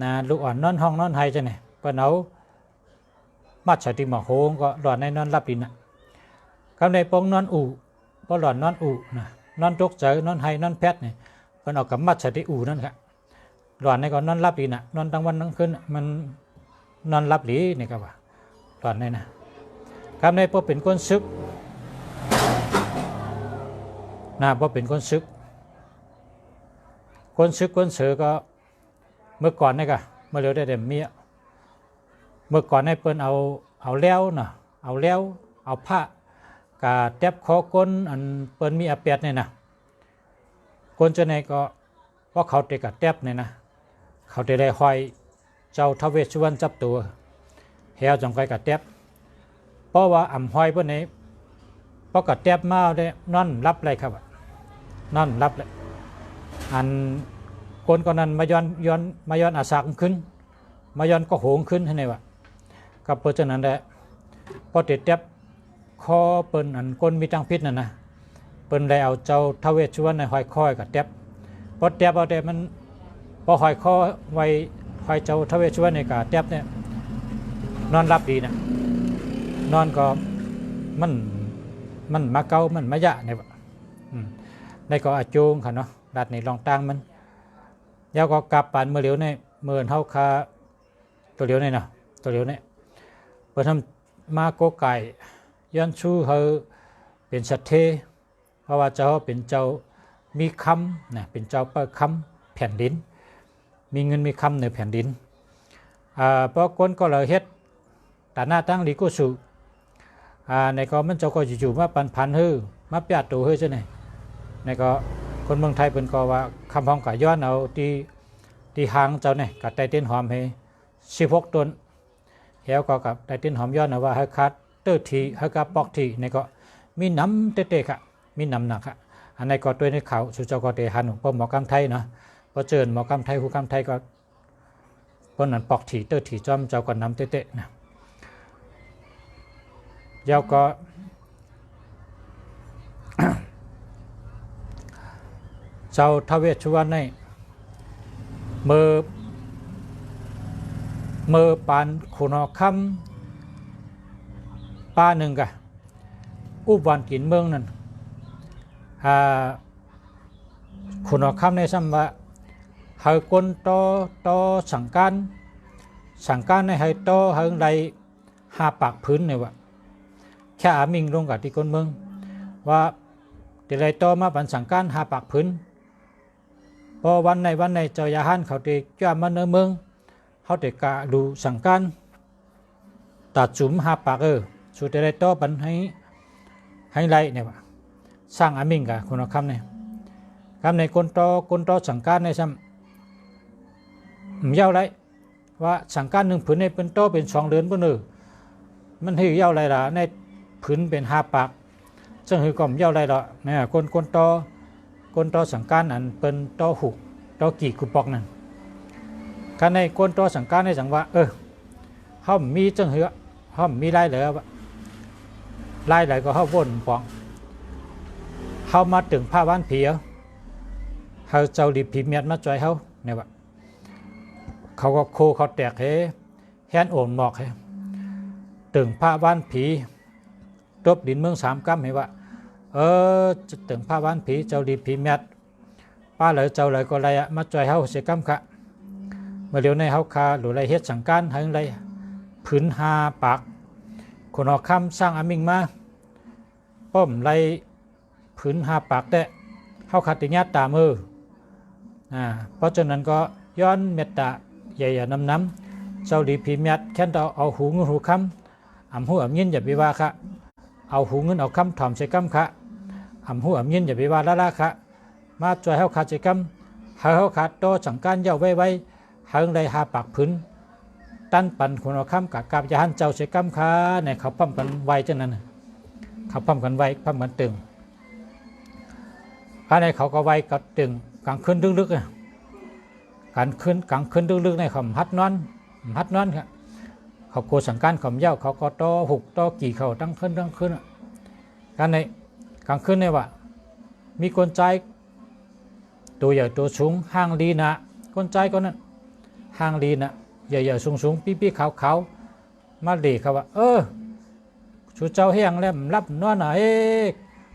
นะลูกอ่อนนอนห้องนอนให้จังไหนปนเอามัดใส่ติหมอโหงก็หล่อนในนอนรับดินนะกำในปงนอนอู่พอหล่อนนอนอู่นะนอนตกใจนอนให้นอนแพทเนี่ยปนเอากับมัดใส่ติอู่นั่นครับหล่อนในก็นอนรับดินนะนอนทั้งวันทั้งคืนมันนอนรับหลีนี่ก็ว่าหล่อนในนะกำในพอเป็นคนซึกนะพอเป็นคนซึกคนเสือก็เมื่อก่อนนี่ก็เมื่อเร็วได้เมียเมื่อก่อนให้เปิ้นเอาแล้วนะ เอาแล้วเอาผ้ากาแตบคอก้นอันเปิ้นมีอาเปียดเนี่ยนะก้นจะไหนก็เพราะเขาเตะกะแตบเนี่ยนะเขาจะได้ห้อยเจ้าทเวชสุวรรณจับตัวเฮียจังไกกะแตบเพราะว่าอ่ำห้อยเปิ้นนี้เพราะกะแตบมาได้นอนรับเลยครับนอนรับเลยอันคนก่อนนั้นมาย้อนอาสากขึ้นมาย้อนก็โหงขึ้นให้ไหนวะกับเพราะฉะนั้นแหละพอติดแตบคอเปิ้นอันก้นมีตังพิษนั่นนะเปิ้นได้เอาเจ้าทเวชสุวรรณในห้อยคอยกับแตบพอแตบเอาแต่มันพอห้อยคอไว้ห้อยเจ้าทเวชสุวรรณในกะแตบเนี่ยนอนรับดีนะนอนก็มันมาเกามันมายะเนี่ยวะในก็อาจูงค่ะเนาะดัดในรองตั้งมันยาวก็กลับปานเมื่อเหลียวในเมื่อเท่าคาตัวเหลียวในเนาะตัวเหลียวในเปิดทำมาโกไก่ย้อนชูเฮาเป็นสัตเทเพราะว่าเจ้าเป็นเจ้ามีคำนะเป็นเจ้าเปิดคำแผ่นดินมีเงินมีคำในแผ่นดินเพราะคนก็เลยเฮ็ดแต่หน้าตั้งลีกุสุในก็มันเจ้าก็อยู่ๆมาปันพันฮือมาเปียดตัวฮือใช่ไหมในก็คนเมืองไทยเป็นก็ว่าคำพ้องกับย้อนเอาที่หางเจ้าเนี่ยกับไตเต้นหอมให้16 ต้นเหี้ยวก็กับไตเต้นหอมย้อนเอาว่าให้คัดเตอร์ทีให้กับปอกทีในก็มีน้ำเตะๆค่ะมีน้ำหนักค่ะอันในก็ตัวในเขาสุเจ้าก็เตหันพอหมอกำไทยเนาะพอเจอหมอกำไทยหูกำไทยก็คนนั้นปอกทีเตอร์ทีจอมเจ้าก็น้ำเตะๆนะเหี้ยวก็ เจ้าทเวชสุวรรณในเมื่อปานขุนคำป้าหนึ่งกะอุบวันกินเมืองนั่นขุนคำในซ้ำว่าเฮาคนต่อสังการในให้ต่อเฮาใด5 ปากพื้นเนี่ยวะแค่อามิงลงกับที่คนเมืองว่าที่ไรต่อมาปันสังการ5 ปากพื้นพอวันในเจ้ายาฮันเขาเตะจ้ามาเนื้อเมืองเขาเตะกะดูสังการตัดจุ่ม5 ปากสุดท้ายต่อปันให้ไรเนี่ยวะสร้างอามิงกับคนคำเนี่ยคำในคนต่อสังการในซ้ำเย้าไรว่าสังการ1 ผืนในเป็นโตเป็น2 เดือนปุ่นมันให้เย้าไรล่ะในผืนเป็น5 ปากซึ่งคือก่อมเย้าไรล่ะเนี่ยคนต่อสังการอันเป็นต่อหุกต่อกี่กุปอกนั่นการในคนต่อสังการในสังว่าเขามีจังเหือเขามีไล่เหลือไล่ไหลก็เขาวนปองเขามาถึงผ้าบ้านผีเขาเจ้าดิบผีเมียดมาจ่อยเขาเนี่ยว่าเขาก็โคเขาแตกแฮนโอนหมอกถึงผ้าบ้านผีตบดินเมือง3 กัมให้ว่าจะถึงผ้าบ้านผีเจ้าดิบผีเมียดป้าเลยเจ้าเลยก็เลยมาจ่อยเขาเสียกัมค่ะเมื่อเดี๋ยวในเขาคาหรือไรเฮ็ดสังการให้ไรผืน5 ปากคนออกคำสร้างอามิงมาป้อมไรผืน5 ปากแต่เขาขัดติญาตามือเพราะฉะนั้นก็ย้อนเมตตาใหญ่ๆน้ำเจ้าดีพิมัดแค่ต่อเอาหูเงินหูคำหูยินอย่าไปว่าค่ะเอาหูเงินเอาคำถ่อมใส่กำค่ะหูยินอย่าไปว่าละค่ะมาจ่วยเขาขาดใส่กำเขาขาดโตสังการเย้าไว้หางได้5 ปากผืนตั้นปันคนเอาคำกับยาหันเจ้าใส่กำค่ะเนี่ยเขาปั๊มกันไวจังนั้นเขาปั๊มกันไวปั๊มกันตึงภายในเขาก็ไวก็ตึงกลางคืนลึกๆการขึ้นกลางคืนลึกๆในเขาฮัดนอนครับเขาโกสังการเขาเย้าเขาก็ต่อหุกต่อกี่เขาตั้งขึ้นการในกลางคืนเนี่ยว่ามีคนใจตัวใหญ่ตัวสูงห้างลีนะคนใจก็นั้นห้างลีนะใหญ่ๆสูงปี้ๆขาวมาเด็กเขาว่าชูเจ้าแห้งแล้วรับนอน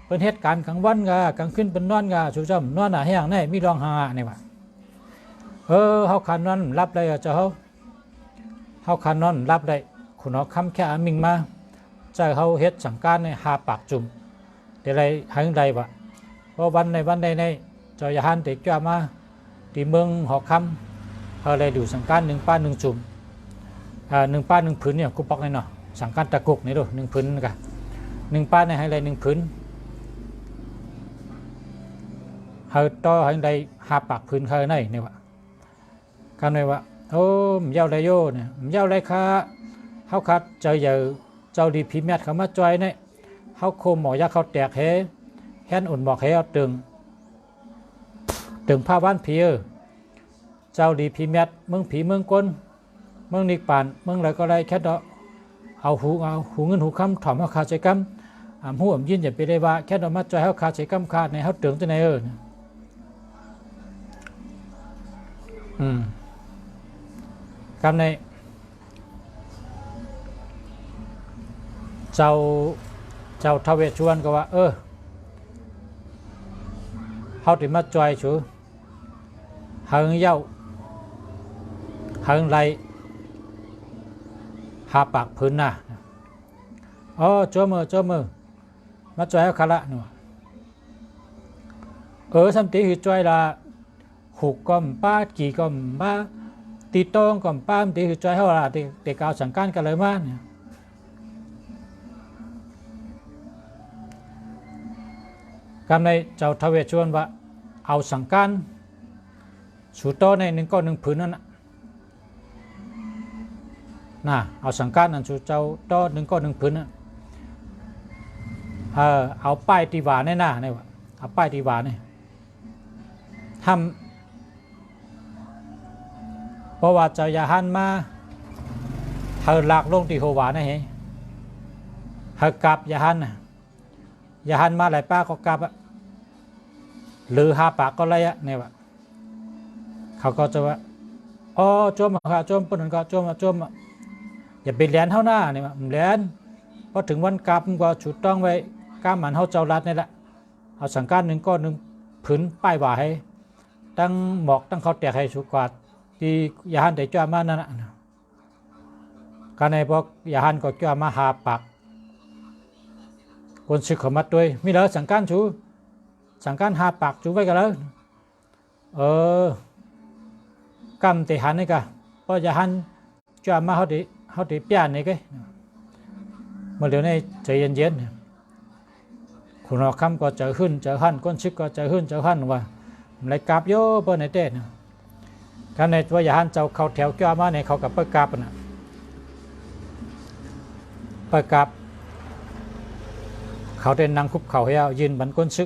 เป็นเหตุการณ์กลางวันกลางคืนเป็นนอนชูเจ้านอนแห้งแน่มีรองหาเนี่ยว่าเขาขันนอนรับได้เจ้าเขาขันนอนรับได้คุณเอาคำแค่อามิงมาใจเขาเฮ็ดสังการใน5 ปากจุ่มเดี๋ยวไรหังใดวะเพราะวันใดเจ้ายาฮันเด็กจ้ามาที่เมืองหอคำเขาเลยดูสังการ1 ป้า 1 จุ่ม1 ป้า 1 ผืนเนี่ยกุปอกเลยเนาะ สังการตะกุกนี่ดู1พื้นกะ1ป้าในให้ได้1พื้นเฮาต่อให้ได้5ปากพื้นเฮาในนี่ว่ากันเลยว่าโอ้มยาวได้โยเนี่ยมยาวได้ค่ะเฮาคัดเจ้าดีพิเมตเขามาจอยเนี่ยเฮาโคมหมอยาเขาแตกแฮนอุ่นบอกให้เอาตึงผ้าบ้านผีเจ้าดีพิเมตเมืองผีเมืองก้นเมืองนิกปานเมืองอะไรก็ได้แค่เดาเอาหูเงินหูคำถอมเขาขาดใจกำหูยินอย่าไปได้ว่าแค่เดามาจอยเขาขาดใจกำขาดในเขาตึงจะไหนกำในเจ้าทเวชวนก็ว่าเขาถึงมาจอยชูหึงเย้าหึงไรหาปากพื้นน่ะโจมือมาจอยเขาขาละหนูสัมติคือจอยละหุกก้อมป้ากี่ก้อมป้าตีโต้งก้อมป้ามตีคือจอยเขาละเด็กเอาสังการกันเลยมาเนี่ยกำในเจ้าทเวชวนว่าเอาสังการสู่โตใน1 ก้อน 1 ผืนนั่นน่ะเอาสังการนั่นสู่เจ้าโต1 ก้อน 1 ผืนนั่นเอาป้ายตีหวานในหน้าเนี่ยว่าเอาป้ายตีหวานเนี่ยทำเพราะว่าเจ้ายาหันมาเธอหลากลงตีโหวานนะเฮ้เธอกลับยาหันมาหลายป้าก็กลับหรือ5 ปากก็ไรเนี่ยว่าเขาก็จะว่าโจมค่ะโจมปนก็โจมอย่าไปเลี้ยนเท่าหน้าเนี่ยว่าเลี้ยนพอถึงวันกลับก็ฉุดต้องไว้ก้ามหมันเท่าเจ้ารัดนี่แหละเอาสังการ1 ก้อน 1 ผืนป้ายหวาให้ตั้งหมอกตั้งเขาแตกให้สุกวาดที่ยาหันได้จ้ามานั่นนะการในพวกยาหันก็จ้ามา5 ปากคนศึกเขามาด้วยมีเหรอสังการชูสังการ5 ปากชูไว้กันแล้วกำตีหันนี่กะเพราะยาหันจ้ามาเขาตีเปียนนี่ก็เมื่อเดี๋ยวนี้ใจเย็นๆคุณเราคำก็เจอขึ้นเจอหันคนศึกก็เจอขึ้นเจอหันว่าอะไรกราบโย่เปิ้ลในเต้นการในว่ายาหันเจ้าเขาแถวจ้ามาในเขากับเปิ้ลกราบนะเปิ้ลกราบเขาเดินนั่งคุบเขาให้เอายืนบันก้นซึ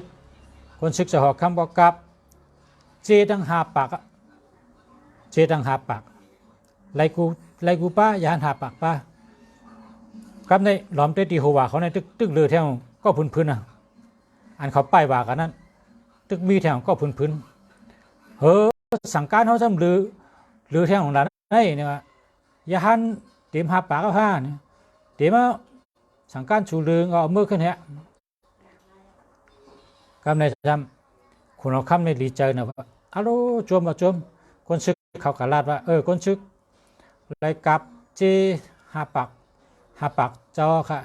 กจะหอกคำบอกกับเจดัง5 ปากไล่กูป้ายาน5 ปากป้ากับในหลอมเตตีหัวเขาในตึกเรือแถวก็พื้นอันเขาป้ายว่ากันนั้นตึกมีแถวก็พื้นสังการเขาทำเรือแถวของเราเนี่ยยานเต็ม5 ปากก็5เนี่ยเต็มสังการชูเรืองเอามือขึ้นแฮะกำในจำคุณเอาคำในรีเจอนะว่าโจมคนซึกเขากระลาดว่าคนซึกไรกับเจ5 ปากจอค่ะ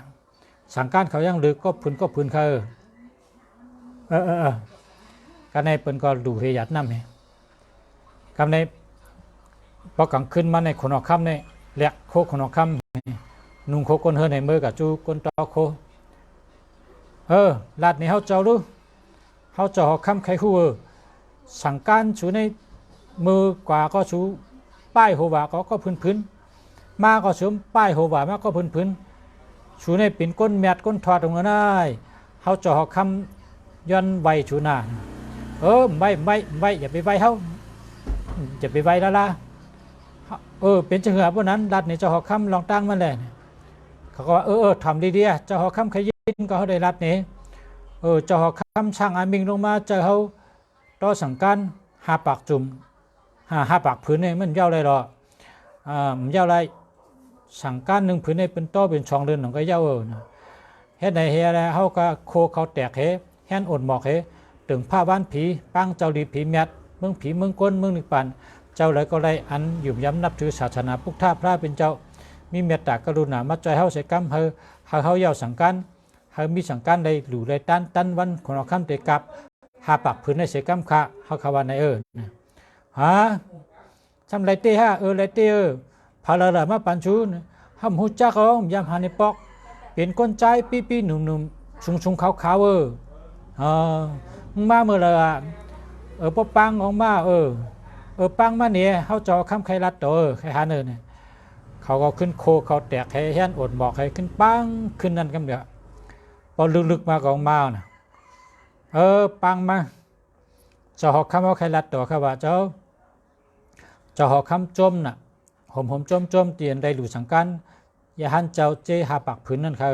สังการเขายังหรือก็พื้นเขากันในเป็นก็ดูเฮียดน้ำเนี่ยกำในพอกลางขึ้นมาในคุณเอาคำในแหลกโคคุณเอาคำนุ่งโคก้นเฮในมือกับจูก้นตอโคลาดนี้เขาเจ้าดูเขาเจ้าหอกคำใครคู่สั่งการชูในมือกว่าก็ชูป้ายหัวก็พื้นมาก็ชูป้ายหัวมาก็พื้นชูในปิ่นก้นแมดก้นทอดตรงนั้นได้เขาเจ้าหอกคำย้อนใบชูนาไม่อย่าไปใบเขาอย่าไปใบละเป็นเจ้าเหอพวกนั้นลาดนี้เจ้าหอกคำลองตั้งมาเลยเขาก็ว่าทำดีๆเจ้าหอคำขยินก็เขาได้รัดนี้เจ้าหอคำช่างอามิงลงมาเจอเขาต่อสังการ5 ปากจุ่ม5 ปากผืนนี่มันเย้าอะไรหรอมันเย้าอะไรสังการ1 ผืนนี่เป็นต่อเป็น2 เดือนหนึ่งก็เย้านะเฮ็ดในเฮียแล้วเขาก็โคเขาแตกแฮนอดหมอกตึงผ้าบ้านผีปังเจ้าดีผีเมียดเมืองผีเมืองก้นเมืองนิปันเจ้าเลยก็ได้อันหยุ่มย้ำนับถือศาสนาพุทธพระเป็นเจ้ามีเมตตากรุณามาใจเฮาใส่กำเฮาเยาสังกันเฮามีสังกันได้หลู่ได้ตันวันคนเอาคำเตกับ5 ปากผืนในใส่กำค่ะเฮาขวานในทำไรเต้ไรเต้พาละมาปันชูเฮ ำหูจักเอายามหาในปอกเป็นก้นใจปี้ๆหนุ่มๆชุงๆขาวมึงมาเมื่อไรปอปังของมาปังมาเนี่ยเขาจอคำใครรัดตัวใครหาเนินเนี่ยเขาก็ขึ้นโคเขาแตกให้แฮนอดบอกให้ขึ้นปังขึ้นนั่นกันเดี๋ยวพอลึกๆมาของมาน่ะปังมาเจ้าหอกคำเอาใครรัดตัวเขาว่าเจ้าหอกคำจมน่ะผมจมเตียนได้หลู่สังกันอย่าหันเจ้าเจหาปากพื้นนั่นค่ะ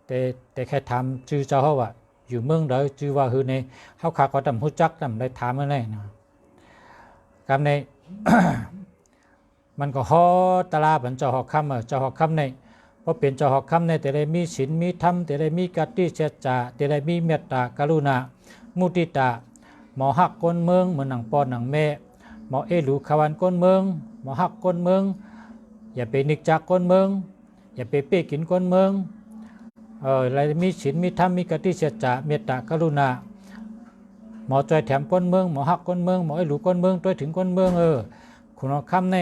แต่แค่ถามชื่อเจ้าเขาว่าอยู่เมืองเด้อชื่อว่าคือในเขาขาก็ทำหูจักทำได้ถามมาได้นะคำใน มันก็ฮอตลาบันเจ้าหอกคำเจ้าหอกคำในเพราะเป็นเจ้าหอกคำในแต่ได้มีศีลมีธรรมแต่ได้มีกติเจจาแต่ได้มีเมตตากรุณามุติตาหมอหักก้นเมืองเหมือนหนังปอนหนังแม่หมอหลูขวันก้นเมืองหมอหักก้นเมืองอย่าไปนึกจากก้นเมืองอย่าไปเป้กินก้นเมืองอะไรมีศีลมีธรรมมีกติเจจาเมตตากรุณาหมอจอยแถมก้นเมืองหมอหักก้นเมืองหมอหลูก้นเมืองตัวถึงก้นเมืองคุณเอาคำใน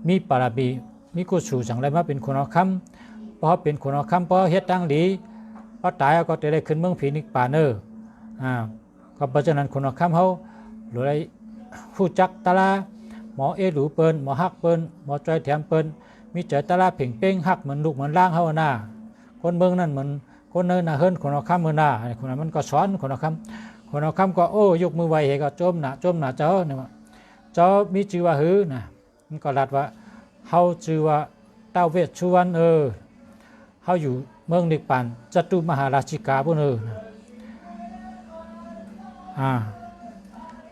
มีปาราบีมีกุศลสั่งอะไรมาเป็นคุณเอาคำเพราะเป็นคุณเอาคำเพราะเฮ็ดตั้งดีเพราะตายก็จะได้ขึ้นเมืองผีนิกป่าก็เพราะฉะนั้นคุณเอาคำเขาหรืออะไรผู้จักตาลาหมอหลูเปิ้นหมอหักเปิ้นหมอจอยแถมเปิ้นมีเจอตาลาเพ่งเป้งหักเหมือนลูกเหมือนล่างเขาหน้าคนเมืองนั่นเหมือนคนเนินน่ะเฮิรนคุณเอาคำเมื่อหน้าคนนั้นมันก็สอนคุณเอาคำคนเอาคำก็ยกมือไหวให้ก็จมหน้าเจ้าเนี่ยเจ้ามีชื่อว่าหือนะมันก็รัดว่าเฮาชื่อว่าเต้าเวชสุวรรณเฮาอยู่เมืองนิพพานจตุมหาราชิกาพุ่น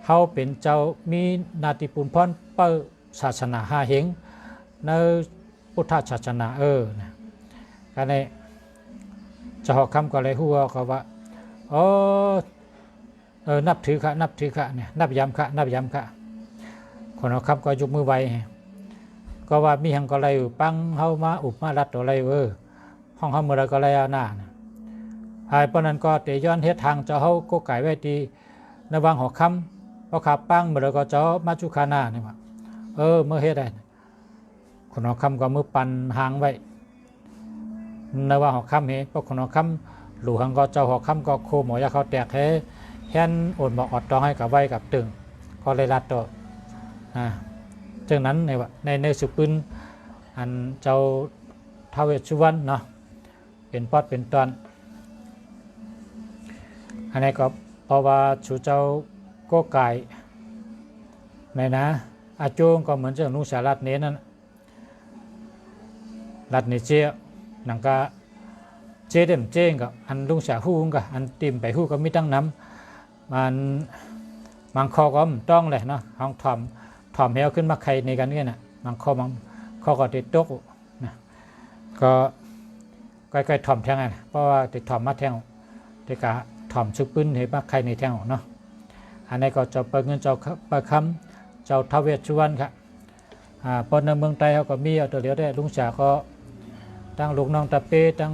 เฮาเป็นเจ้ามีนาติปุณพรเปิดศาสนาหาเหงในพุทธศาสนานะกันในเจ้าคำก็เลยหัวเขาว่านับถือค่ะเนี่ยนับย้ำค่ะคนเอาคำก็ยกมือไว้ก็ว่ามีหังก็เลยปังเฮามาอุบมารัดตัวอะไรห้องเฮาเมื่อไรก็เลยเอาหน้าเพราะนั้นก็เตย้อนเฮ็ดทางเจ้าเฮาก็ไก่ไว้ดีในวางหอกคำเพราะขับปังเมื่อไรก็เจ้ามาจุคาหน้านี่ว่าเมื่อเฮ็ดได้คนเอาคำก็มือปั่นหางไว้ในวางหอกคำเพราะคนเอาคำหลู่หังก็เจ้าหอกคำก็โคหมอยาเขาแตกแฮนโอนบอกอดตองให้กับไว้กับตึงก็เลยรัดตัวจากนั้นในสุปืนอันเจ้าท้าวเวสสุวรรณเนาะเป็นปอดเป็นตอนอันนี้ก็เพราะว่าชูเจ้าก็ไก่ไม่นะอาโจงก็เหมือนเจ้านุสารัตเน้นนั่นรัตเนเจียหนังกะเจเดมเจงกับอันลุงสาหูงกับอันติมไปหูก็ไม่ตั้งน้ำมันคอก็ต้องเลยเนาะห้องถ่อมเฮวขึ้นมาใครในกันเนี่ยนะมันข้อก็ติดตกนะก็ใกล้ๆถ่อมแทงเพราะว่าติดถ่อมมาแทงติดกะถ่อมชุบปืนเห็นมาใครในแทงเนาะอันนี้ก็จะเปิดเงินเจ้าประคำเจ้าท้าวเวสสุวรรณครับปนในเมืองไทยเขาก็มีเอาตัวเดียวได้ลุงฉาก็ตั้งลูกน้องตะเป้ตั้ง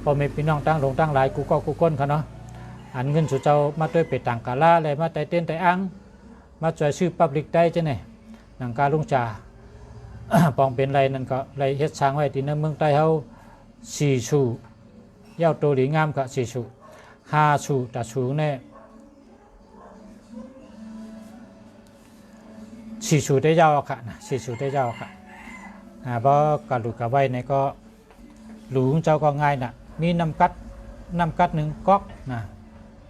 พอมีพี่น้องตั้งลงตั้งหลายกูก้นเขาเนาะอันเงินสุเจ้ามาด้วยไปต่างกาลาอะไรมาไต่เต้นไต่อังมาจ่อยชื่อปับลิกได้จ้ะเนี่ยหนังกาลุงจ่า ปองเป็นไรนั่นก็ไรเฮ็ดช้างไว้ที่ในเมืองใต้เฮา4ชูยาวโตหลีงามก็4ชู5ชูตาชูเนี่ย4ชูได้ยาวค่ะนะ4ชูได้ยาวค่ะบ่กะลุกะไว้เนี่ยก็หลูงเจ้าก็ง่ายน่ะมีน้ำกัด1ก๊อกนะ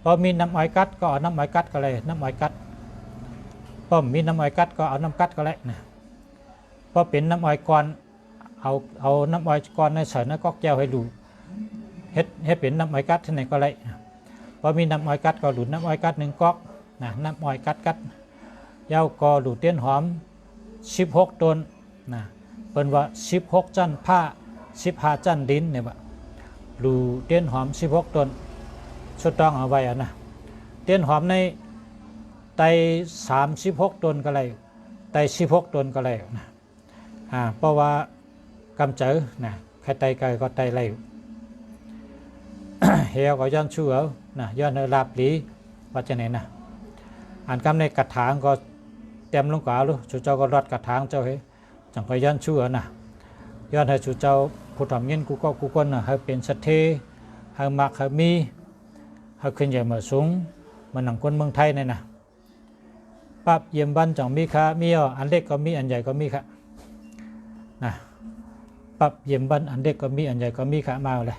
พอมีน้ำอ้อยกัดก็เอาน้ำอ้อยกัดก็เลยน้ำอ้อยกัดพอมีน้ำอ้อยกัดก็เอาน้ำกัดก็เลยนะพอเป็นน้ำอ้อยก้อนเอาน้ำอ้อยก้อนในใส่ในก๊อกแก้วให้ดูเฮ็ดเป็นน้ำอ้อยกัดที่ไหนก็เลยพอมีน้ำอ้อยกัดก็หลุดน้ำอ้อยกัด1ก๊อกนะน้ำอ้อยกัดยาวก็หลุดเตี้ยนหอม16ต้นนะเปิ้นว่า16จันผ้า15จันดินเนี่ยว่าหลุดเตี้ยนหอม16ต้นชุดต้องเอาไว้นะเตี้ยนหอมในไต36ต้นก็เลยไต16ต้นก็เลยนะเพราะว่ากำเจอนะใครไตไก่ก็ไตไร เฮียก็ย้อนชั่วนะย้อนลาบหลีว่าจะไหนนะอันกำในกระถางก็เต็มลงกว่าลูกเจ้าก็รอดกระถางเจ้าเฮ้ จังก็ย้อนชั่วนะย้อนให้สู่เจ้าผู้ทำเงินกูก็กูคนนะให้เป็นสัตเทให้มักให้มีให้ขึ้นใหญ่มาสูงมันหนังคนเมืองไทยนี่นะปั๊บเยี่ยมบ้านจังมีค่ะมีอันเล็กก็มีอันใหญ่ก็มีค่ะนะปั๊บเยี่ยมบ้านอันเล็กก็มีอันใหญ่ก็มีค่ะมาเลย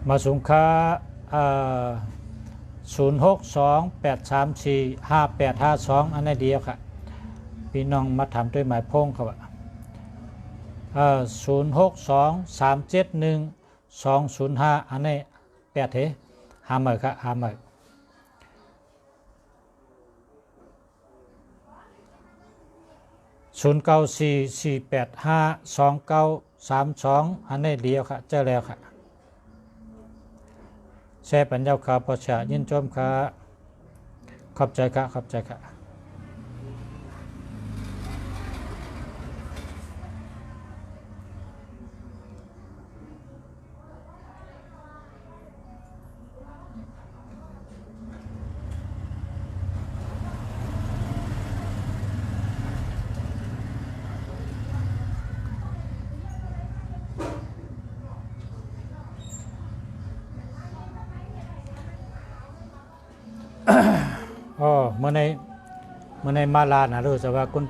มาสูงค่า0628345852อันนี้เดียวค่ะพี่น้องมาถามด้วยหมายพงครับ0623712205อันนี้8เทหาหมื่นครับหาหมื่น0944852932อันนี้เดียวค่ะเจอแล้วค่ะแช่ปัญญาข่าวประชายินชมค่ะขอบใจค่ะขอบใจค่ะเมื่อในมาลานะรู้สึกว่าคุณ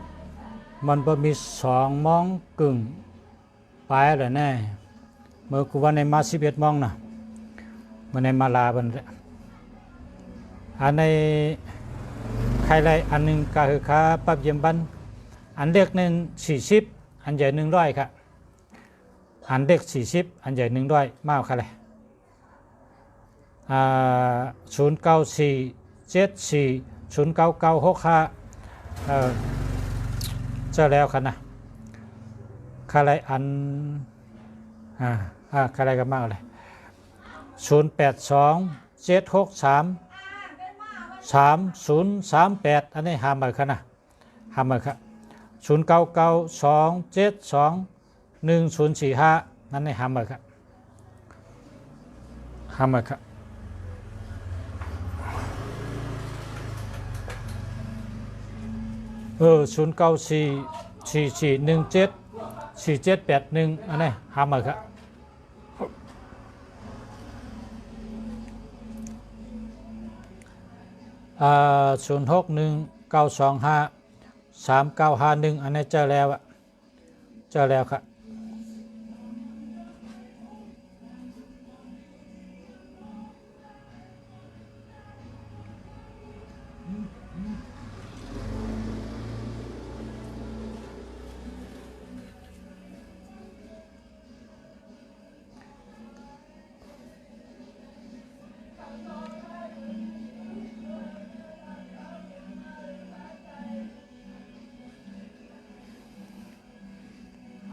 มันบ่มี2 โมงกึ่งไปเลยแน่เมื่อกูว่าในมา11 โมงนะเมื่อในมาลาเป็นอันในใครไรอันหนึ่งก็คือค่าปรับเยี่ยมบันอันเล็กนึง40อันใหญ่100ครับอันเล็ก40อันใหญ่100มากค่ะเลย0947409965เจอแล้วครับนะค่าไรอันค่าไรกันมากเลย0827633038อันนี้หามาครับนะหามาครับ0992721045นั่นนี่หามาครับหามาครับ0944174781อันนี้หามาครับ0619253951อันนี้เจอแล้วครับ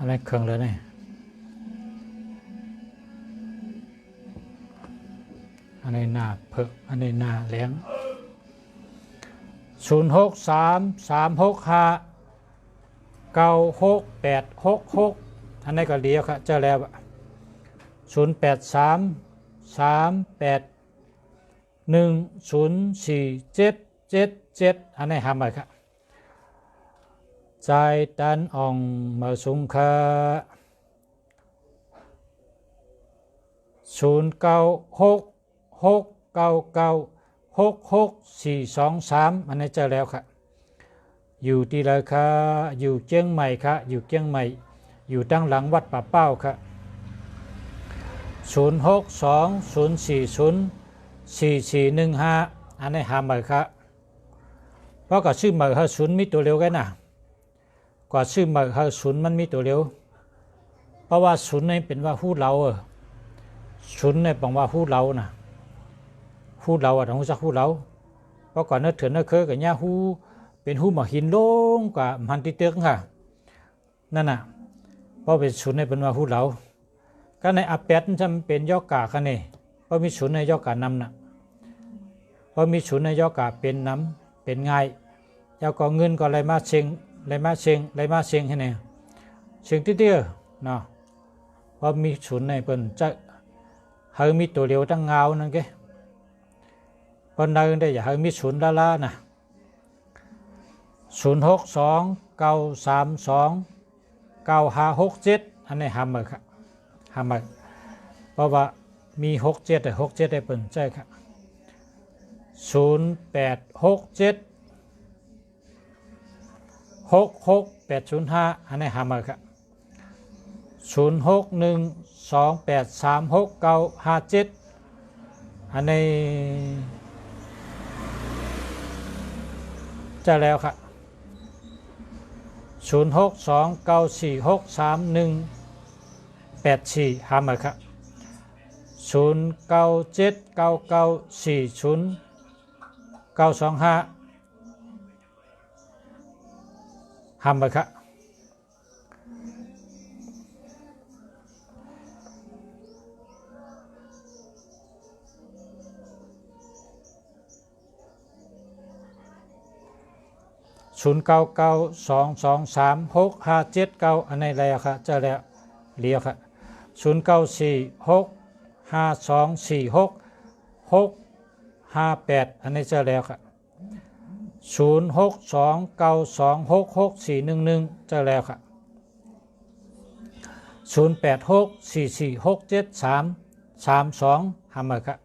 อะไรเครื่องเลยเนี่ยอันนี้หน้าเพิกอันนี้หน้าแหลง0633659686อันนี้ก็เดียวครับเจอแล้ว0833810477อันนี้หามาครับใจตันอ่องมาสุงค่ะ0966996623อันนี้เจอแล้วค่ะอยู่ที่ไรค่ะอยู่เชียงใหม่ค่ะอยู่เชียงใหม่อยู่ตั้งหลังวัดป่าเป้าค่ะ0620404415อันนี้หามาค่ะเพราะกับชื่อมาค่ะศูนย์มีตัวเร็วกันนะกว่าชื่อมาค่ะศูนย์มันมีตัวเร็วเพราะว่าศูนย์นี่เป็นว่าฮู้เราศูนย์นี่แปลว่าฮู้เรานะฮู้เราต้องรู้จักฮู้เราเพราะก่อนนั้นเถื่อนนั้นเคยกับย่าฮู้เป็นฮู้มาหินลงกว่ามันติเตือกค่ะนั่นน่ะเพราะเป็นศูนย์นี่เป็นว่าฮู้เราก็ในอาเป็ดจะเป็นย่อกาค่ะนี่เพราะมีศูนย์ในย่อกานำน่ะเพราะมีศูนย์ในย่อกาเป็นน้ำเป็นง่ายยาวก็เงินก็ไหลมาเชงไหลมาเชงไหลมาเชงให้เนี่ยเชงที่เดียวเนาะเพราะมีศูนย์ในเป็นจะ hơi mi tổ liều đang ngào nè cái con nơi đây giờ hơi mi sún la la nè 062 932 9567อันนี้หามาครับหามาเพราะว่ามี67แต่67ได้เปิ่นใช่ครับ0867 66805อันนี้หามาครับ061 2836 957อันนี้จะแล้วครับ062 946 3184หามาครับ097 9940 925หามาครับ0992236579อันนี้แล้วครับจะแล้วเรียกครับ09465246 658อันนี้จะแล้วครับ0629266411จะแล้วครับ0864467332หามาครับ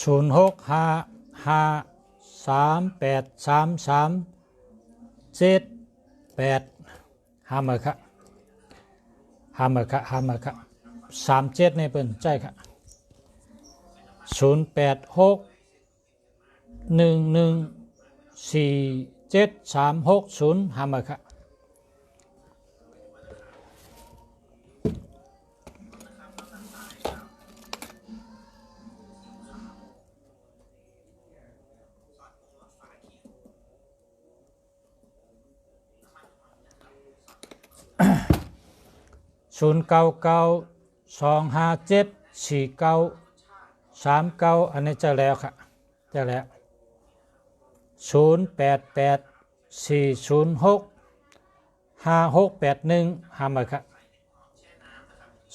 0655383378หามาครับหามาครับหามาครับ37ในเปิ้นใจครับ086 1147360หามาครับ0992574939อันนี้จะแล้วครับจะแล้ว0884065681หามาครับ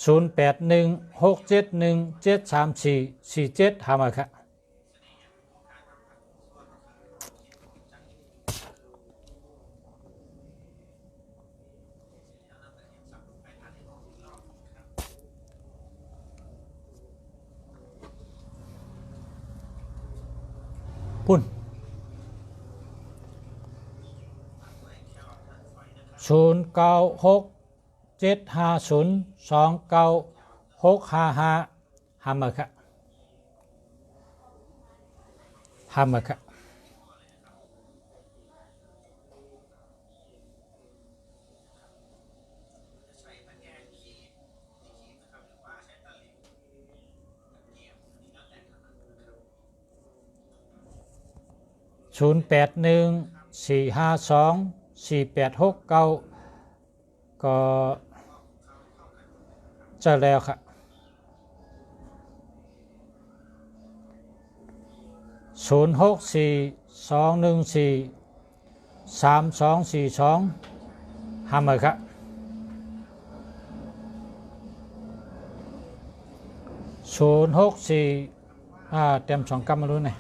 0816717347หามาครับปุ่น0967502955หามาครับหามาครับ0814524869ก็จะแล้วครับ0642143242หามาครับ064เต็ม2กำมารู้ไหน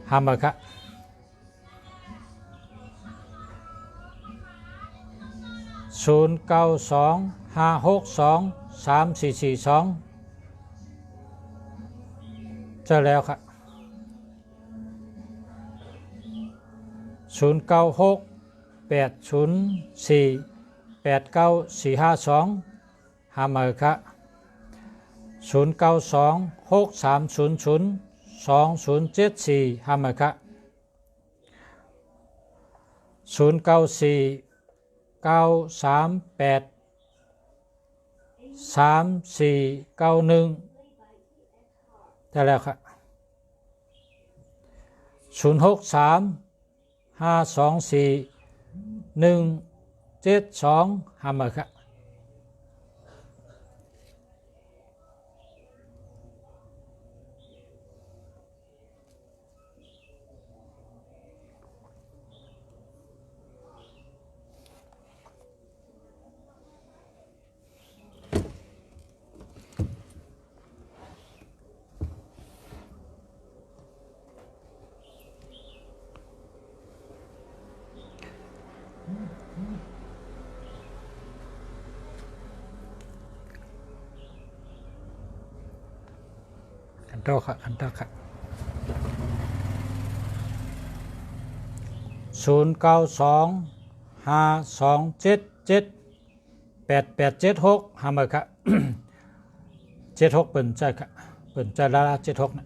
หามาครับหามาครับเจอแล้วครับหามาครับหามาครับได้แล้วครับหามาครับอันต่อครับ092 527 8876หามาครับ76เปิ่นใจครับเปิ่นใจละ76นะ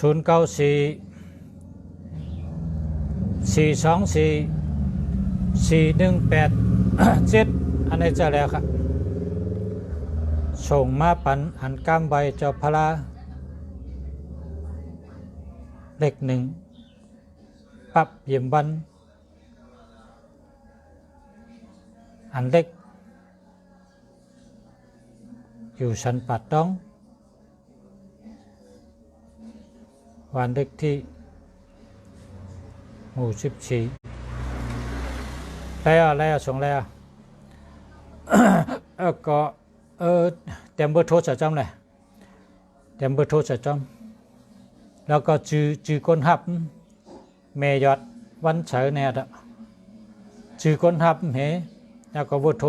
4187อันนี้จะแล้วครับส่งมาปันอันก้ามใบเจ้าพระเลข1ปับเยี่ยมวันอันเล็กอยู่ชั้นปัดต้องวันเล็กที่หมู่14แล้วส่งแล้วก็เต็มเบอร์โทรจะจำเลยเต็มเบอร์โทรจะจำแล้วก็จือคนหับเมยอดวันเฉยเนี่ยจือคนหับเหแล้วก็เบอร์โทร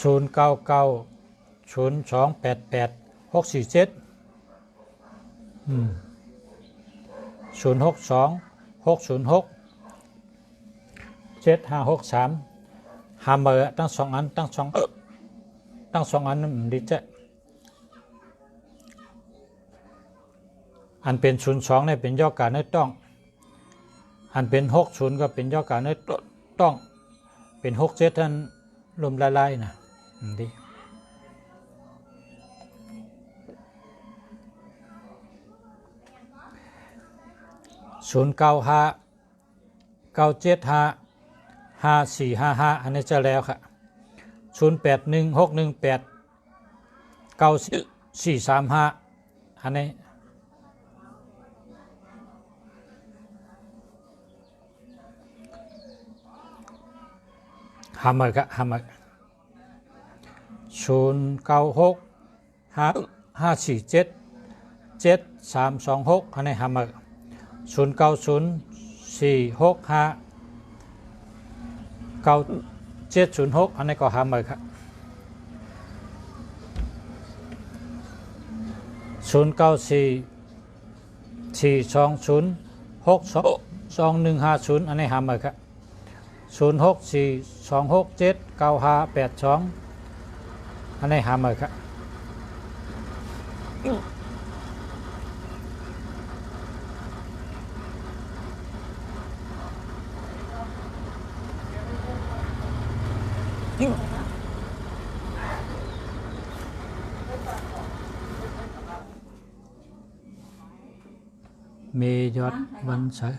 099 0288 647 062 606 7563หาเบอร์ตั้ง2อันตั้ง2อันดีเจอันเป็น02เนี่ยเป็นย่อการในต้องอันเป็น60ก็เป็นย่อการในต้องเป็น67ท่านลมละลายนะดี095 975 5455อันนี้จะแล้วค่ะ081 618 9435อันนี้หามาครับหามา096 547 7326อันนี้หามา090 465 9706อันนี้ก็หามาครับ094 420 622150อันนี้หามาครับ064 267 9582อันนี้หามาครับ ยอดวันเสาร์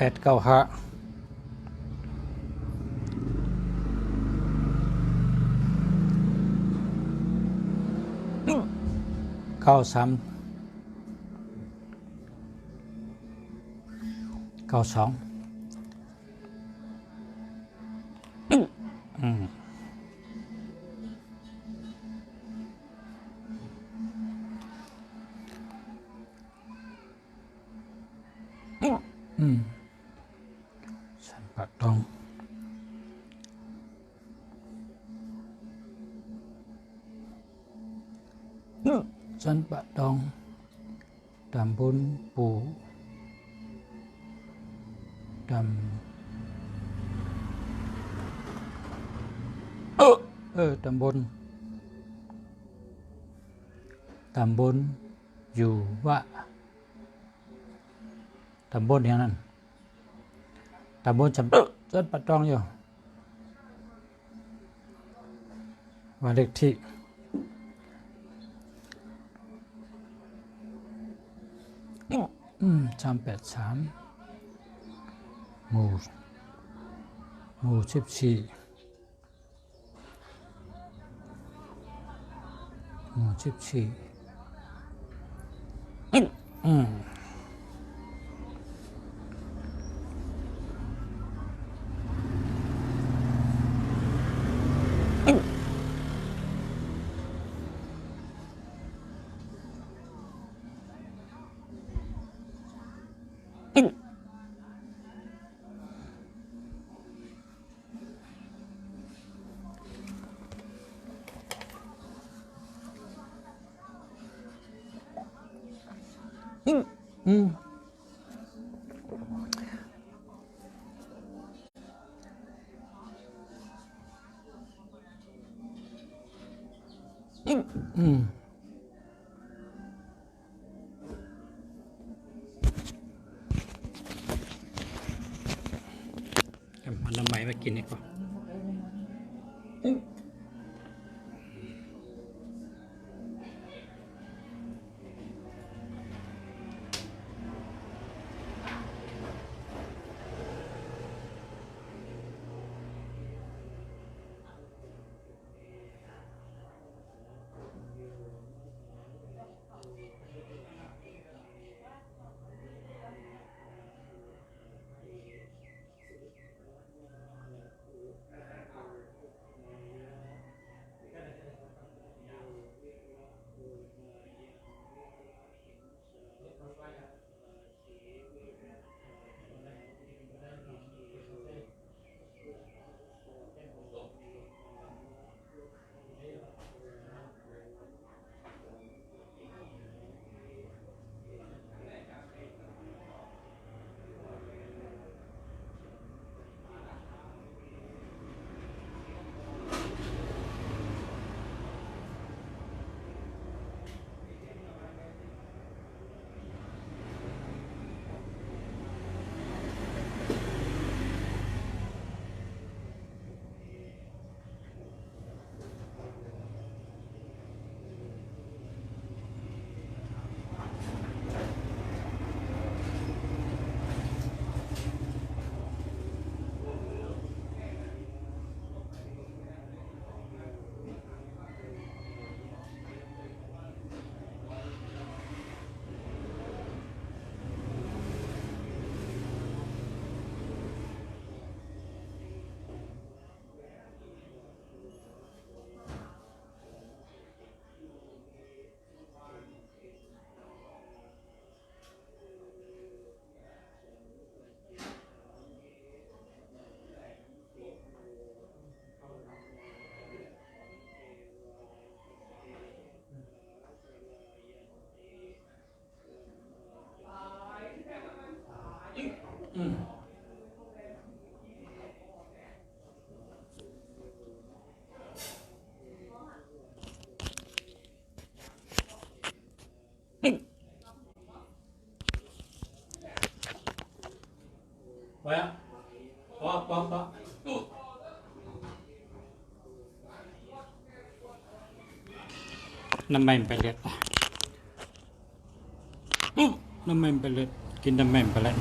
89593 92สันปะตองสันปะตองตำบลปูตำตำบลอยู่วะตำบลอย่างนั้นตำบลสันปะตองอยู่วันเลขที่383หมู่14มันน้ำไหมมากินดีกว่า ไว้อะปอน้ำมันไปเล็ดน้ำมันไปเล็ดกินน้ำมันไปเล็ด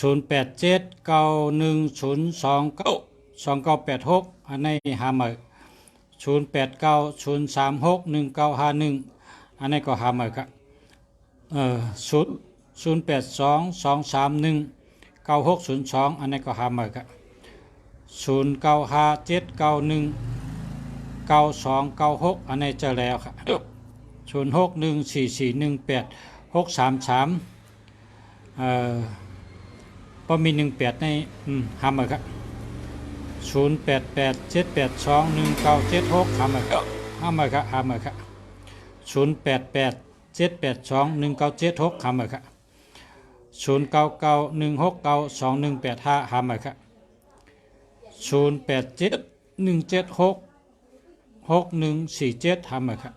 087910298986อันนี้หาใหม่0890361951อันนี้ก็หาใหม่ครับ0822319602อันนี้ก็หาใหม่ครับ0957919296อันนี้เจอแล้วครับ0614418633พอมี18ในหาใหม่ครับ0887821976หาใหม่ครับหาใหม่ครับ0887821976หาใหม่ครับ0991692185หาใหม่ครับ0871766147หาใหม่ครับ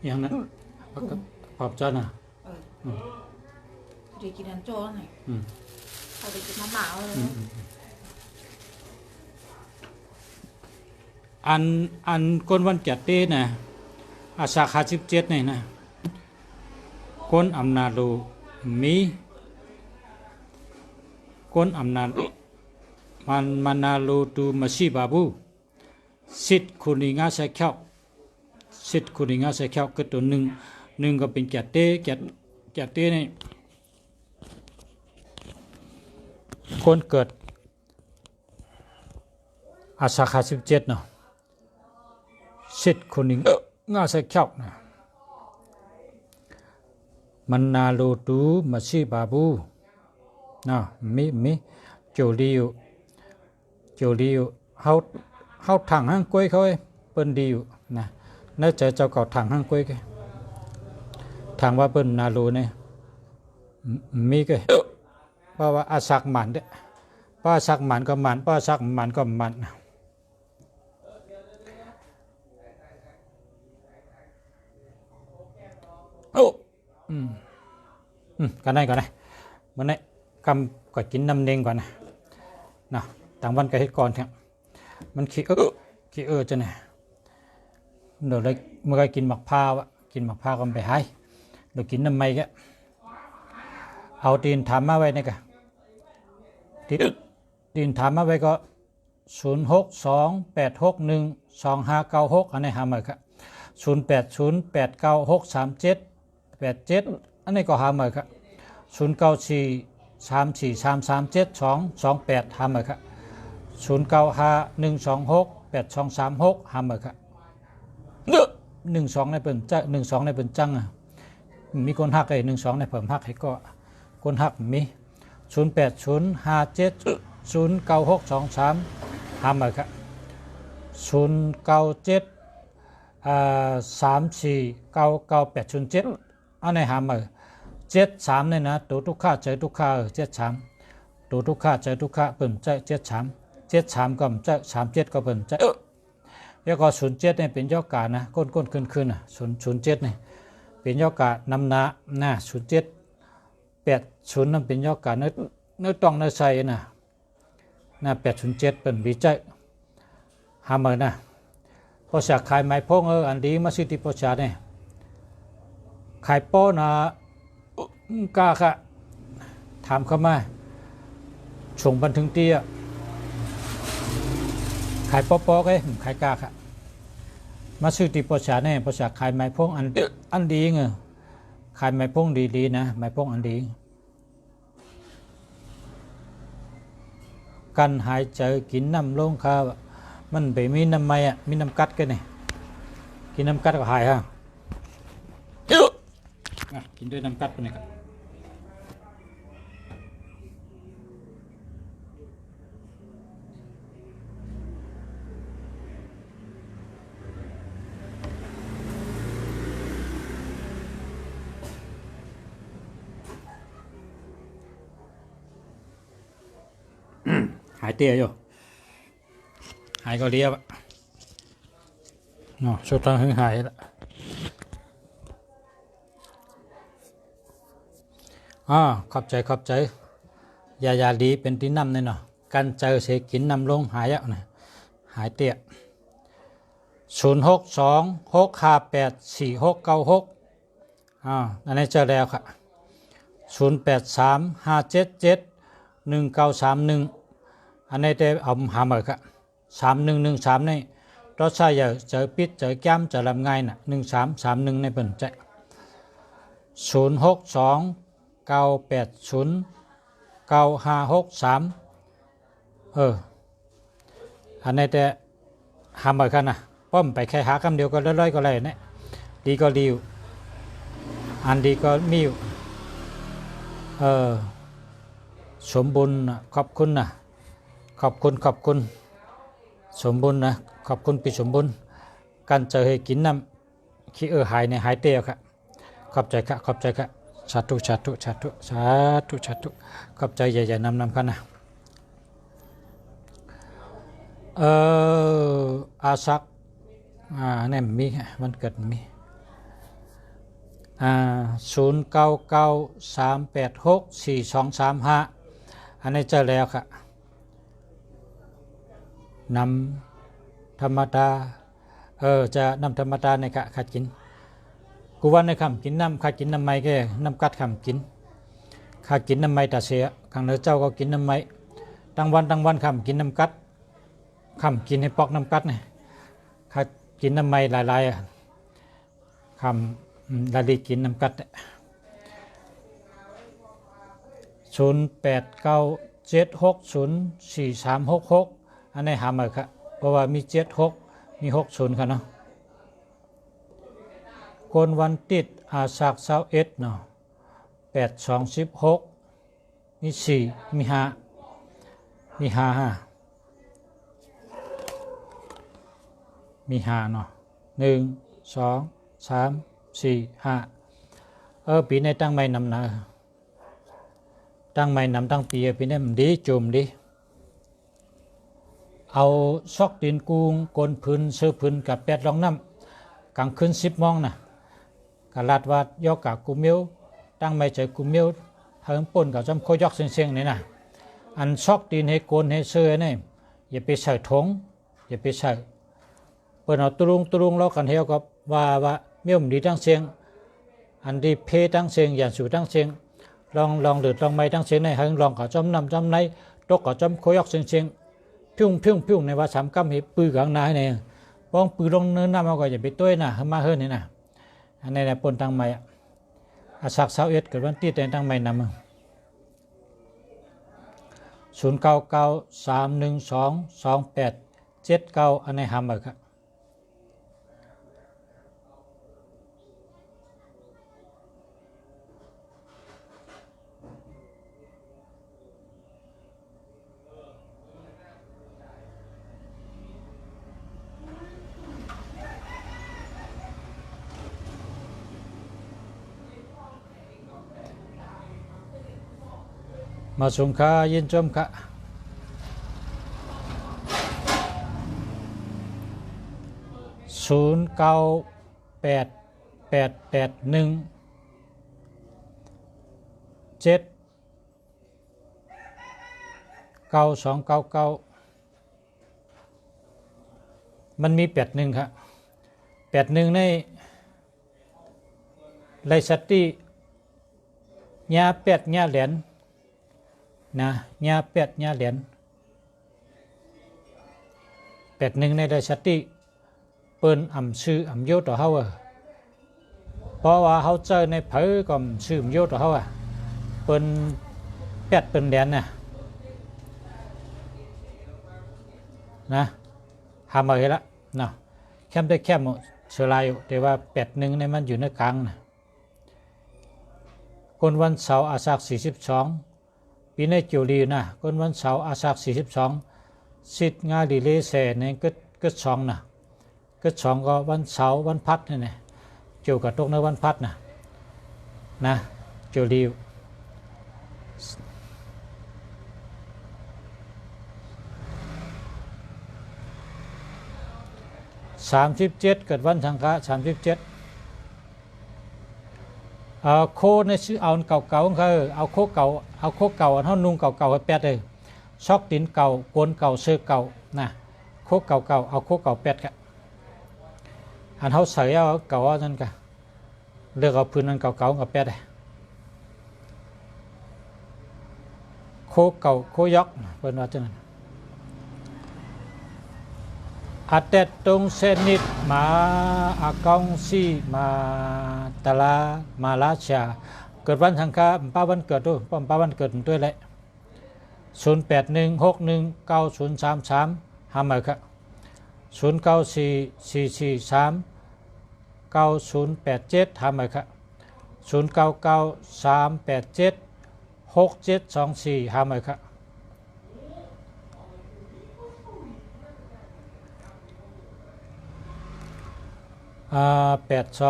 อย่างนั้นขอบใจนะđểกินอันโจ้หน่อยเอาไปกินมะม่าเลยอันก้นวันจัดเต้นะอาสาขา17นี่นะก้นอำนาจลูมีก้นอำนาจมันนาลูตูมาชีบาบูสิทธิ์คุณงาใส่เข้าสิทธิ์คุณงาใส่เข้าก็ตัวหนึ่งก็เป็นจัดเต้นี่คนเกิดอาสาขา17เนาะสิทธิ์คุณงาใส่เข้านะมันนาลูตูมาชีบาบูนะมีโจลีอยู่เฮาถังห้างกล้วยเขาเปิ้นดีอยู่นะน่าจะเจ้าเก่าถังห้างกล้วยกันถังว่าเปิ้นนาลูเนี่ยมีก็เพราะว่าอาศักหมันเด้ป้าสักหมันก็หมันป้าสักหมันก็หมันกันได้มันได้กำก็กินน้ำเด้งก่อนนะต่างวันก็เฮ็ดก่อนครับมันขี้จะเนี่ยเดี๋ยวเลยเมื่อกินหมักพร้าวก็ไปให้เดี๋ยวกินน้ำไม่ก็เอาตีนถามมาไว้นี่ก็ตีนถามมาไว้ก็0628612596อันนี้หามาครับ0808963787อันนี้ก็หามาครับ0943433728หามาครับ0951268236หามาครับ12ในเปิ้นจ้า12ในเปิ้นจังมีคนฮักไอ้12ในเพิ่มฮักให้ก็คนฮักมี0805709623หามาครับ0973499807อันนี้หามา73เนี่ยนะตัวทุกข้าเจอทุกข้า73ตัวทุกข้าเจอทุกข้าเปิ้นใจ73ก็ใจ37ก็เปิ้นใจแล้วก็07เนี่ยเป็นยอดกานะก้นขึ้น07เนี่ยเป็นยอดกานำนะ07 80นั่นเป็นยอดกาเนื้อต้องเนื้อใส่นะ807เป็นวิจัยหามานะพอสักขายไม้พงอันดีมาสิติพอชาเนี่ยขายโป้นะกาค่ะถามเข้ามาชงบันทึงเตี้ยขายป๊อๆก็ขายกาค่ะมาสิติพอชาเนี่ยพอสักขายไม้พงอันดีเงยขายไม้พงดีๆนะไม้พงอันดีกันหายใจกินน้ำลงข้าวมันไปมีน้ำไม้มีน้ำกัดกันเนี่ย กินน้ำกัดก็หายฮะกินด้วยน้ำกัดไปนี่ครับหายเตี้ยอยู่หายก็เรียบเนาะชุดทางหึงหายละขอบใจยาดีเป็นที่นำเลยเนาะกันเจอเสกินนำลงหายอ่ะนะหายเตี้ย0626584696อันนี้เจอแล้วค่ะ0835771931อันนี้ได้เอาหาเหมือนค่ะ3113นี่รถใช้เจอปิดเจอแก้มจะลำไงน่ะ1331ในเปิ่นใจ0629809563อันนี้ได้หาเหมือนกันนะป้อมไปแค่หาคำเดียวก็ร้อยก็เลยเนี่ยดีก็ดีอันดีก็มีสมบูรณ์ขอบคุณนะขอบคุณสมบูรณ์นะขอบคุณปีสมบูรณ์กันเจอให้กินน้ำขี้หายในหายเตี้ยครับขอบใจครับสาธุขอบใจใหญ่ๆนำกันนะอาซักเนี่ยมีวันเกิดมี0993864235อันนี้เจอแล้วค่ะนำธรรมดาจะนำธรรมดาในกะขัดกินกูวันในคำกินน้ำขัดกินน้ำไม้แค่น้ำกัดคำกินขัดกินน้ำไม้ตาเสียขังเนื้อเจ้าก็กินน้ำไม้ตั้งวันคำกินน้ำกัดคำกินให้ปอกน้ำกัดเนี่ยขัดกินน้ำไม้หลายคำลาลีกินน้ำกัด0897604366อันนี้หามาครับเพราะว่ามี76มี60ครับเนาะคนวันติดอาสาก21เนาะ8216มี4มี5มี5เนาะ1 2 3 4 5ปีในตั้งไม่นำนะตั้งไม่นำตั้งปีปีนี้มันดีจุ่มดีเอาซอกดินกูงกลพื้นเสื้อพื้นกับแปดรองน้ำกลางคืน10 โมงนะกะลาดวัดยอกกะกูมิวตั้งไม่ใจกูมิวเฮิงป่นกับจำโคยอกเสียงนี่นะอันซอกดินให้โกนให้เสื้อนี่อย่าไปใส่ถงอย่าไปใส่เปิดเอาตุรุงแล้วกันเที่ยวกับว่าเมี่ยมดีตั้งเสียงอันดีเพตั้งเสียงอย่างสู่ตั้งเสียงลองหรือลองไม่ตั้งเสียงในเฮิงลองกับจำนำจำในตกกับจำโคยอกเสียงพิ้งในว่า3 กำเห็บปืนกลางนาเนี่ยป้องปืนลงเนินน้ำเอาก็อย่าไปต้วยนะมาเฮิรนี่นะอันนี้นะปนตังใหม่อาศักเสาเกิดวันที่แต่ตังใหม่นำ0993122879อันนี้หามครับ มาส่งค่ายินจมค่ะ0988179299มันมี81ครับ81ในไรสัตติญา8ญาเหรียญนะญา8ญาเหรียญ81ในไรสัตติเปิ้นอำชื่ออำโยต่อเฮาเพราะว่าเฮาเจอในเผยก็ชื่ออำโยต่อเฮาเปิ้น8เปิ้นเหรียญนะหามาเห็นละเนาะแคมได้แคม เชลายแต่ว่า81เนี่ยมันอยู่ในกลางนะคนวันเสาร์อาสาฬ42ปีในเกียวลีนะคนวันเสาร์อาสาฬ42สิทธิ์งาลีเลเซเนี่ยก็2นะก็2ก็วันเสาร์วันพัดนี่นะเกี่ยวกับตกในวันพัดนะเกียวลี37เกิดวันสังฆะ37โคในชื่อเอาเก่าๆของเขาเอาโคเก่าอันเฮานุ่งเก่าๆให้แปดเลยซอกตีนเก่าโกนเก่าเสื้อเก่านะโคเก่าเอาโคเก่าแปดกะอันเฮาใส่เอาเก่านั่นกะเลือกเอาพื้นนั้นเก่ากับแปดเลยโคเก่าโคยอกเพิ่นว่าจังนั้นอาเตตรงเซนิดมาอากองซีมาตลามาลาชาเกิดวันสังฆะป้าวันเกิดด้วยป้าวันเกิดด้วยแหละ0816190033หามาครับ0944439087หามาครับ0993876724หามาครับ8 2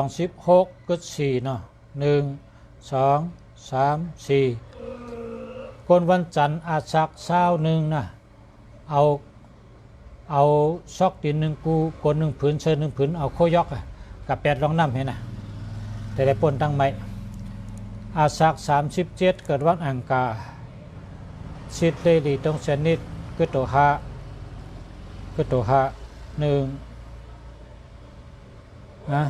16ก็4เนาะ1 2 3 4คนวันจันทร์อาสัก21นะเอาซอกตีน1กูคน1ผืนเชิญ1ผืนเอาโคยอกกับ8รองน้ำเห็นนะแต่ได้ปนตั้งไม่อาสัก37เกิดวันอังคารสิทธิ์เลดีตรงเซนิดก็ตัวหา1นะ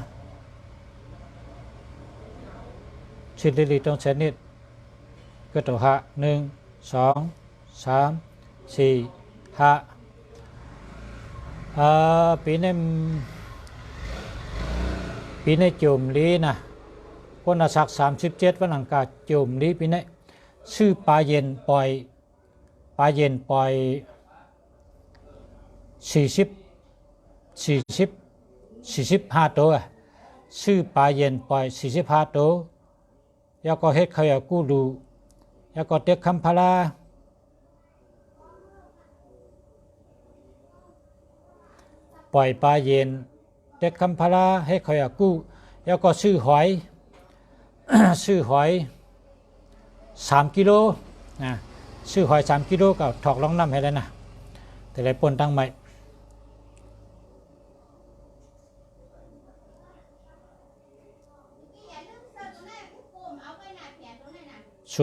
สิทธิ์เลดีตรงเซนิดก็ตัวหา1 2 3 4 5ปีในจุ่มลีนะคนอาศัก37วันอังคารจุ่มลีปีในชื่อปลาเย็นปล่อย45ตัวชื่อปลาเย็นปล่อย45ตัวแล้วก็เฮ็ดขยะกู้ดูแล้วก็เต็กคำพลาปล่อยปลาเย็นเต็กคำพลาให้ขยะกู้แล้วก็ซื้อหอย3 กิโลนะซื้อหอย3 กิโลก็ถอกลองน้ำให้แล้วนะแต่ได้ปนตั้งใหม่0993416897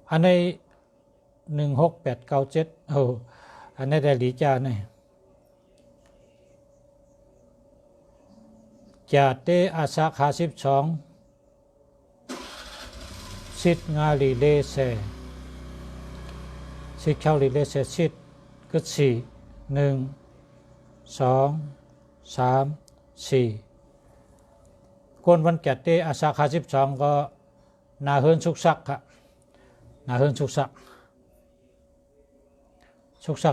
อันนี้16897อันนี้ได้หลีจาเนี่ยจาเตอาสาขา12สิทธิ์งาลีเลเซสิทธิ์เข้าลีเลเซสิทธิ์ก็4 1 2 3 4คนวันแก่เตอาสาขา12ก็นาเฮินสุกซักครับนาเฮินสุกซั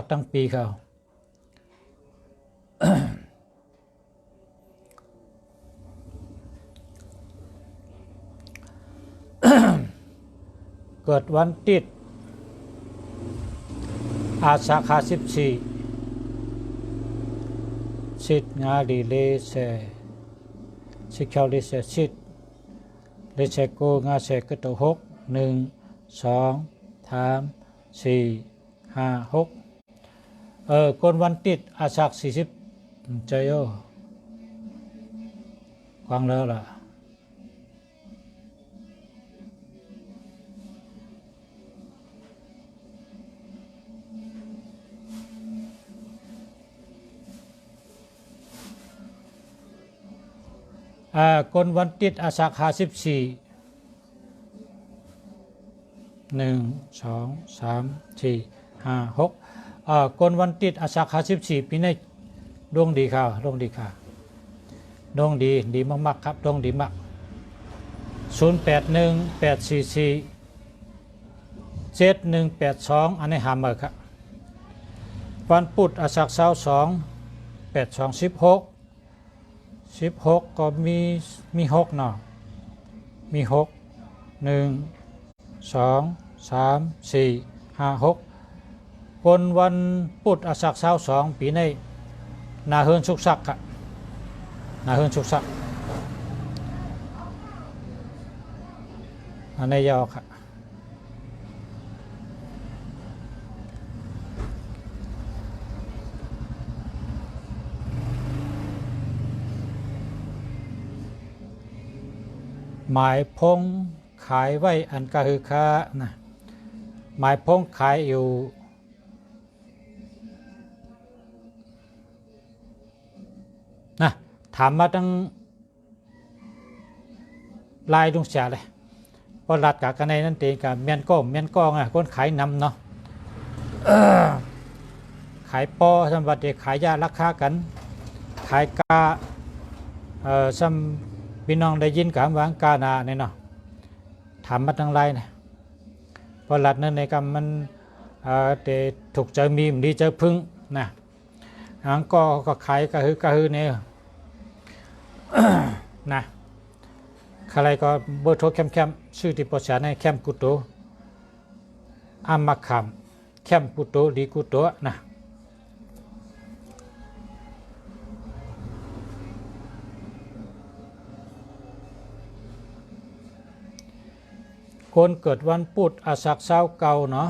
กตั้งปีเขาเกิดวันติดอาสาขา14สิทธิ์งาลีเลเซสิเข้าเลเซสิทธิ์เลเซโกงาเซกตัว6 1 2 3 4 5 6คนวันติดอาสัก40ใจโยฟังแล้วล่ะคนวันติดอาสาขา14 1 2 3 4 5 6คนวันติดอาสาขา14ปีนี้ดวงดีค่ะดวงดีมากๆครับดวงดีมาก0818447182อันนี้หามาครับ วันพุธอาสักเสาร์2 8 2 16ก็มี6เนาะมี6 1 2 3 4 5 6คนวันพุธอาสักเสาร์2ปีนี้นาเฮินสุกสักค่ะนาเฮินสุกสักอันนี้ยาวค่ะหมายพงขายไว้อันก็คือค่านะหมายพงขายอยู่นะถามมาตั้งลายดุงเสียเลยพอรัดกับกันในนั่นเองกับเมียนก้องคนขายนำเนาะขายปอสมบัติขายยาราคากันขายกาซ้ำพี่น้องได้ยินกับวางกานาเนี่ยเนาะถามมาตั้งไรเนี่ยพอรัดนั่นในกรรมมันแต่ถูกเจอมีมดีเจอพึ่งนะอังก็ขายกระหือเนี่ยนะใครก็เบอร์โทรแคมชื่อที่ประชาในแคมกุโตอามาคำแคมกุโตดีกุโตนะคนเกิดวันพุธอาสักเสาร์เก่าเนาะ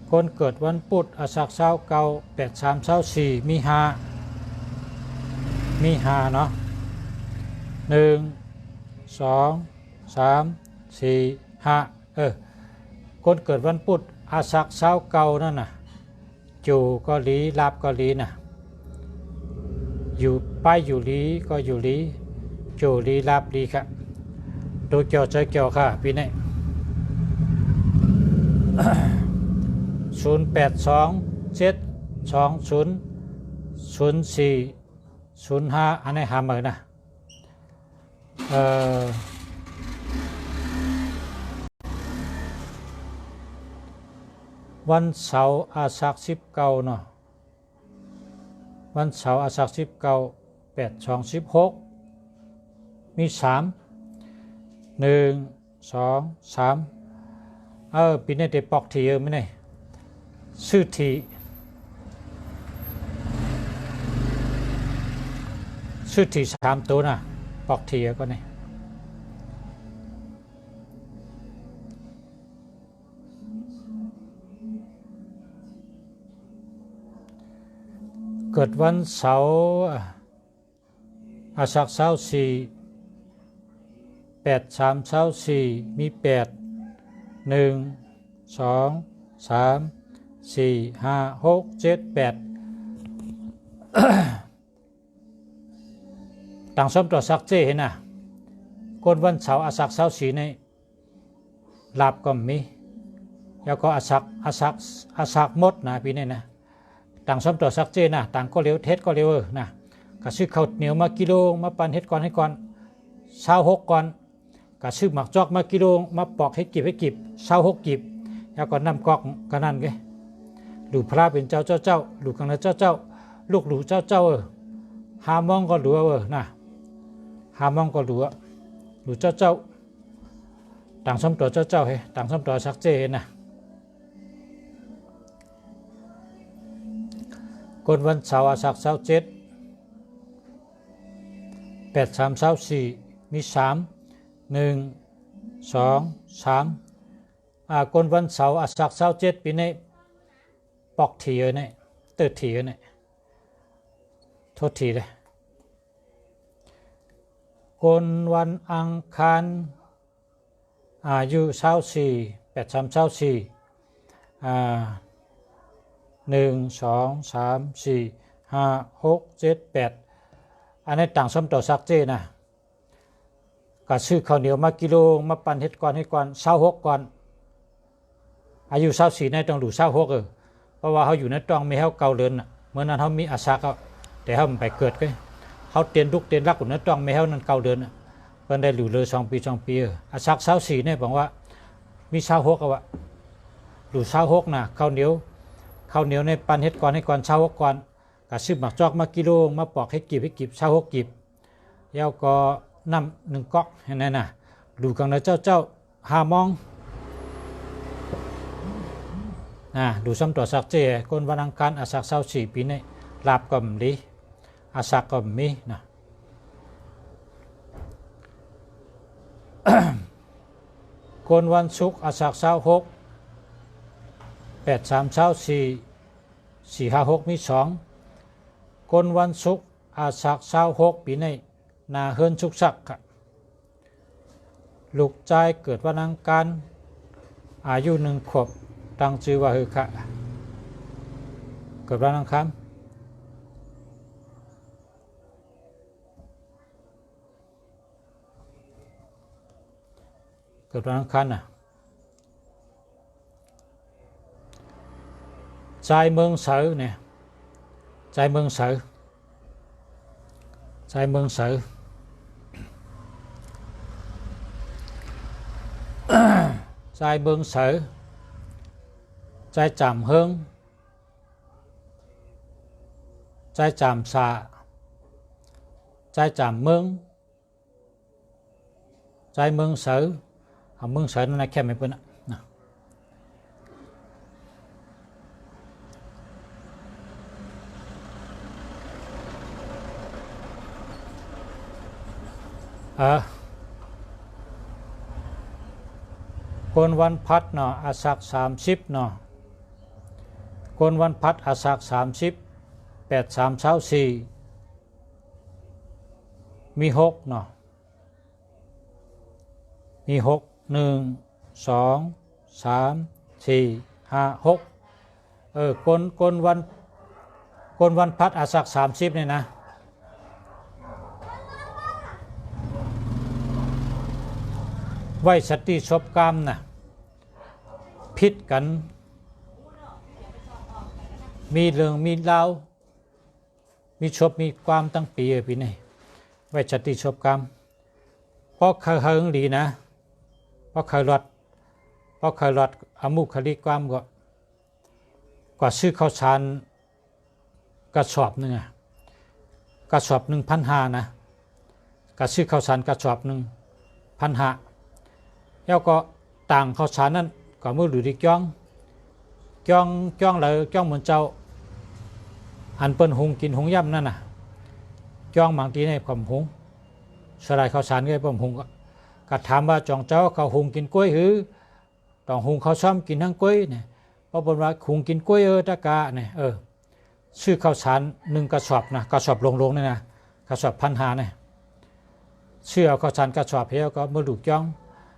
คนเกิดวันพุธอาสักเสาร์เก่า8 3 4มี5เนาะ1 2 3 4 5คนเกิดวันพุธอาสักเสาร์เก่านั่นน่ะจู่ก็ลีลาบก็ลีน่ะอยู่ไปอยู่ลีก็อยู่ลีจู่ลีลาบลีค่ะดูเกี่ยวใจเกี่ยวค่ะพี่นี่0827200405อันนี้หามือนะวันเสาร์อาสัก19เนาะวันเสาร์อาสัก19 8 2 16มี3 1 2 3ปีนี้เด็กปอกทีไม่ได้ชื่อที3ตัวนะปอกทีก็นี่เกิดวันเสาร์อาสักเสาร์4 8 3 4มี8 1 2 3 4 5 6 7 8ต่างสมต่อสักเจเห็นนะคนวันเสาร์อาสักเสาร์4ในลาบก็มีแล้วก็อาสักมดนะพี่นี่นะต่างสมต่อสักเจนะต่างก็เร็วเทศก็เร็วนะก็ซื้อข้าวเหนียวมากิโลมาปั่นเฮ็ดก่อน26ก่อนก็ซื้อหมักจอกมากิโลมาปอกให้กีบ26กีบแล้วก็นำกอกกันนั่นไงหลูพระเป็นเจ้าหลูกังนะเจ้าลูกหลูเจ้าหามองก็หลูนะหามองก็หลูเจ้าต่างสมต่อเจ้าเฮ้ต่างสมต่อสักเจนะคนวันเสาร์อาสักเสาร์7 8 3 4มี3 1 2 3คนวันเสาร์อาสักเสาร์7ปีนี้ปอกทีเนี่ยตื่นทีเนี่ยโทษทีเลยคนวันอังคารอายุ24 8 3 24 1 2 3 4 5 6 7 8อันนี้ต่างสมต่อสักเจนะก็ซื้อข้าวเหนียวมากิโลมาปั่นเฮ็ดก่อน26ก่อนอายุ24ในต้องดู26เพราะว่าเขาอยู่ในตองไม่เฮาเก่าเดินน่ะเมื่อนั้นเขามีอาสักแต่เขาไปเกิดก็เขาเตียนทุกเตียนรักอยู่ในตองไม่เฮานั้นเก่าเดินน่ะเพิ่นได้อยู่เลย2 ปีอาสัก24เนี่ยบอกว่ามี26ว่าดู26น่ะข้าวเหนียว ข้าวเหนียวในปันเฮ็ดก่อนให้ก่อนเช้าก่อนก็ซื้อหมักจอกมากิโลมาปอกให้กีบเช้ากีบแล้วก็น้ำ1ก๊อกให้นั่นน่ะดูกันนะเจ้า5มองดูซ้ำตัวสักเจคนวันอังคารอาสัก24ปีนี้ลาบก็มีอาสักก็มีนะ คนวันศุกร์อาสัก26 83 24 456มี2คนวันศุกร์อาสัก26ปีนี้นาเฮิรนชุกศักดิ์ลูกชายเกิดวันอังคารอายุ1 ขวบตั้งชื่อว่าฮือคะเกิดวันอังคารเกิดวันอังคารน่ะใจเมืองเสือเนี่ยใจเมืองเสือใจเมืองเสือใจเมืองเสือใจจำเฮิงใจจำสาใจจำเมืองใจเมืองเสือเอาเมืองเสือนั่นแหละแค่ไม่เพิ่นนะคนวันพัดเนาะอาสัก30เนาะคนวันพัดอาสัก30 83 24มี6เนาะมี6 1 2 3 4 5 6คนวันพัดอาสัก30เนี่ยนะไว้สติชบกรรมนะพิษกันมีเรื่องมีเล่ามีชบมีความตั้งปีปีนี้ไว้สติชบกรรมเพราะเคยเฮิงดีนะเพราะเคยรอดอมุขลิความก็ซื้อข้าวสารกระสอบนึงกระสอบ1,500นะก็ซื้อข้าวสารกระสอบ1,500แล้วก็ต่างข้าวสารนั้นก็มือหรือที่จ้องเลยจ้องเหมือนเจ้าอันเปิ้นหุงกินหุงย่ำนั่นน่ะจ้องบางทีในผมหุงสลายข้าวสารก็ผมหุงก็ถามว่าจองเจ้าเขาหุงกินกล้วยหรือต้องหุงข้าวซ้ำกินทั้งกล้วยเนี่ยเพราะบอกว่าหุงกินกล้วยตะกาเนี่ยซื้อข้าวสาร1กระสอบนะกระสอบลงๆนี่นะกระสอบ1,500เนี่ยซื้อเอาข้าวสารกระสอบเพียวก็มือดูจ้อง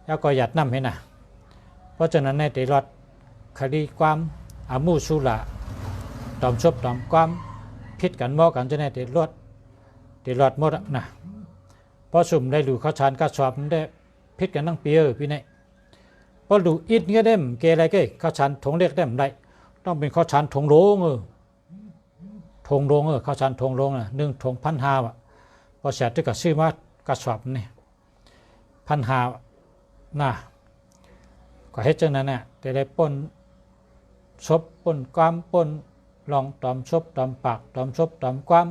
แล้วก็หยัดน้ำให้นะเพราะฉะนั้นในติรอดคดีความอามูสุระตอมชบตอมความพิษกันมอกันจะในติรอดหมดนะเพราะสุ่มได้ดูข้าวสารกระสอบมันได้พิษกันทั้งปีพี่นี่เพราะดูอิดเงี้ยเด้มเกอะไรก็ข้าวสารถงเล็กเด้มได้ต้องเป็นข้าวสารถงโลงข้าวสารถงโลงน่ะ1 ถุง 1,500 ว่ะพอเสร็จก็ซื้อมากระสอบนี่ 1,500น่ะก็เฮ็ดจังนั้นน่ะแต่ได้ป่นซบป่นความป่นลองตอมซบตอมปากตอมซบตอมความ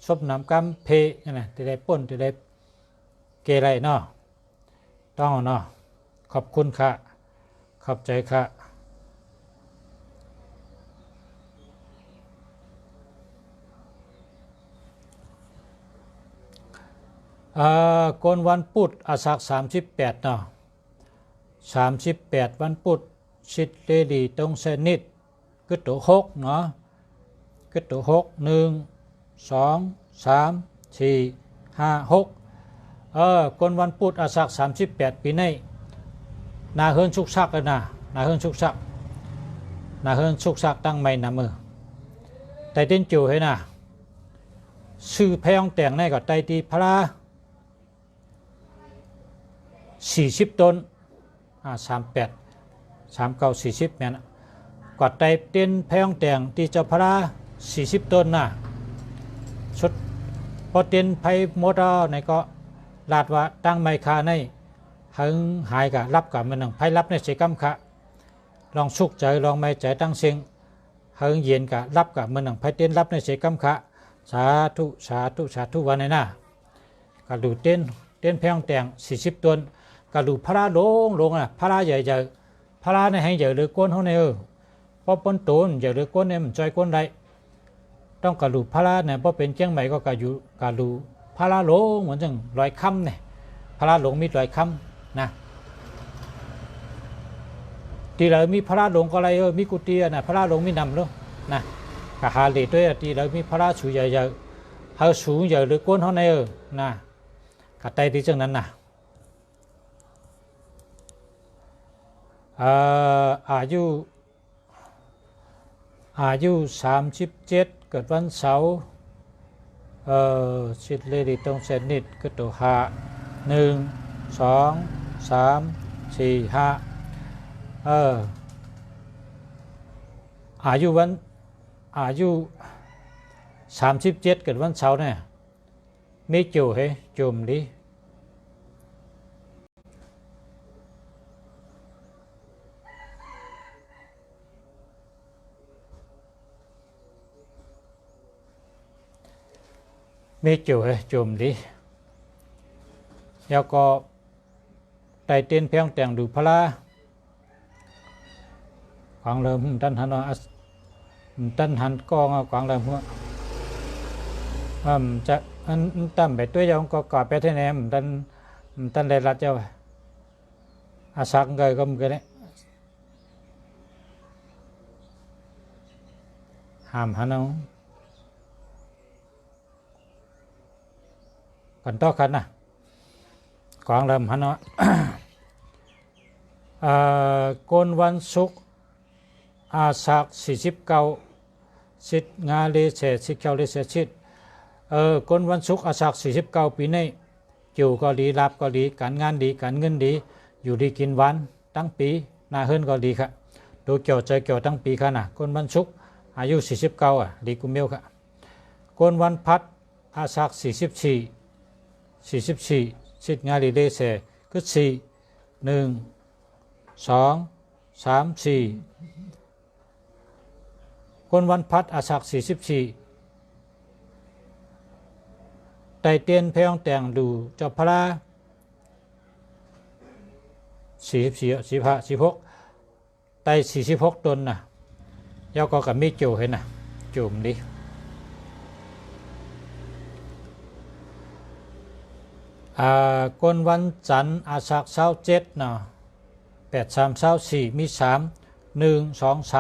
ซบน้ำความเพนั่นน่ะแต่ได้ป่นแต่ได้เกไรเนาะต้องเนาะขอบคุณค่ะขอบใจค่ะคนวันพุธอาสัก38เนาะ38วันพุธชิดเลดีตรงเซนิดกึศตัว6เนาะกึศตัว6 1 2 3 4 5 6คนวันพุธอาสัก38ปีนี้นาเฮิรนชุกซักเลยนะนาเฮิรนชุกซักตั้งไม่นะมือแต่เต้นจูให้นะชื่อแพงแต่งในก็ไตตีพระ40 ต้น38 39 40แม่นกอดไตเต้นแพงแต่งที่เจ้าพระ40 ต้นน่ะสุดพอเต้นไผหมดในก็ลาดว่าตั้งไม้คาในหึงหายกะรับกับมันไผรับในสิกรรมคะลองสุกใจลองไม่ใจตั้งเสียงห เฮิงเย็นกะรับกะเมืองหนังไพเต้นรับในเสกำคะสาธุสาธุสาธุวันในหน้ากะดูเต้นแพงแต่ง40ต้นกะดูพระลงพระใหญ่จะพระในให้ใหญ่หรือก้นเฮาในพอปนตูนใหญ่หรือก้นเนี่ยมันจอยก้นได้ต้องกะดูพระเนี่ยพอเป็นเจียงใหม่ก็กะอยู่กะดูพระลงเหมือนจังลอยค่ำเนี่ยพระหลงมีลอยค่ำนะทีเรามีพระหลงก็อะไรมีกุฏินะพระหลงมีนำด้วยนะกะหาเลยด้วยทีเรามีพระสูงใหญ่ๆเฮาสูงใหญ่หรือก้นเฮาในนะกะไตที่จังนั้นนะอายุ37เกิดวันเสาร์ชิดเลดีตรงเซนนิดก็ตัวหา1 2 3 4 5อายุ37เกิดวันเสาร์เนี่ยไม่จูให้จุ่มดิไม่จูให้จุ่มดิแล้วก็ไต่เต้นเพียงแต่งดูพระขวางเริ่มตันหันตันหันกองขวางเริ่มหัวจะอันตั้มไปตัวยังก็กอดไปที่ไหนตันเลยรัดเจ้าอาศักเกยก็มึงกันเนี่ยห้ามหันเอากันต่อกันนะกองเริ่มหันเนาะกนวันศุกร์อาศัก49สิทธิ์งาเลเสสิเขียวเลเสชิดกนวันศุกร์อาศัก49ปีนี้อยู่ก็ดีรับก็ดีการงานดีการเงินดีอยู่ดีกินหวานตั้งปีหน้าเฮิรนก็ดีค่ะดูเกี่ยวใจเกี่ยวตั้งปีค่ะนะกนวันศุกร์อายุ49ดีกุมเมลค่ะกนวันพัดอาศัก44สิทธิ์งาลีเลเสก็4 1 2 3 4คนวันพัดอาศัก44ไต่เตียนเพยองแต่งดูเจ้าพระ45 46ไต่46ตนนะยาวก็กับมีโจเห็นนะจุ่มดิคนวันจันทร์อาศัก27นะ83 24มี3 1 2 3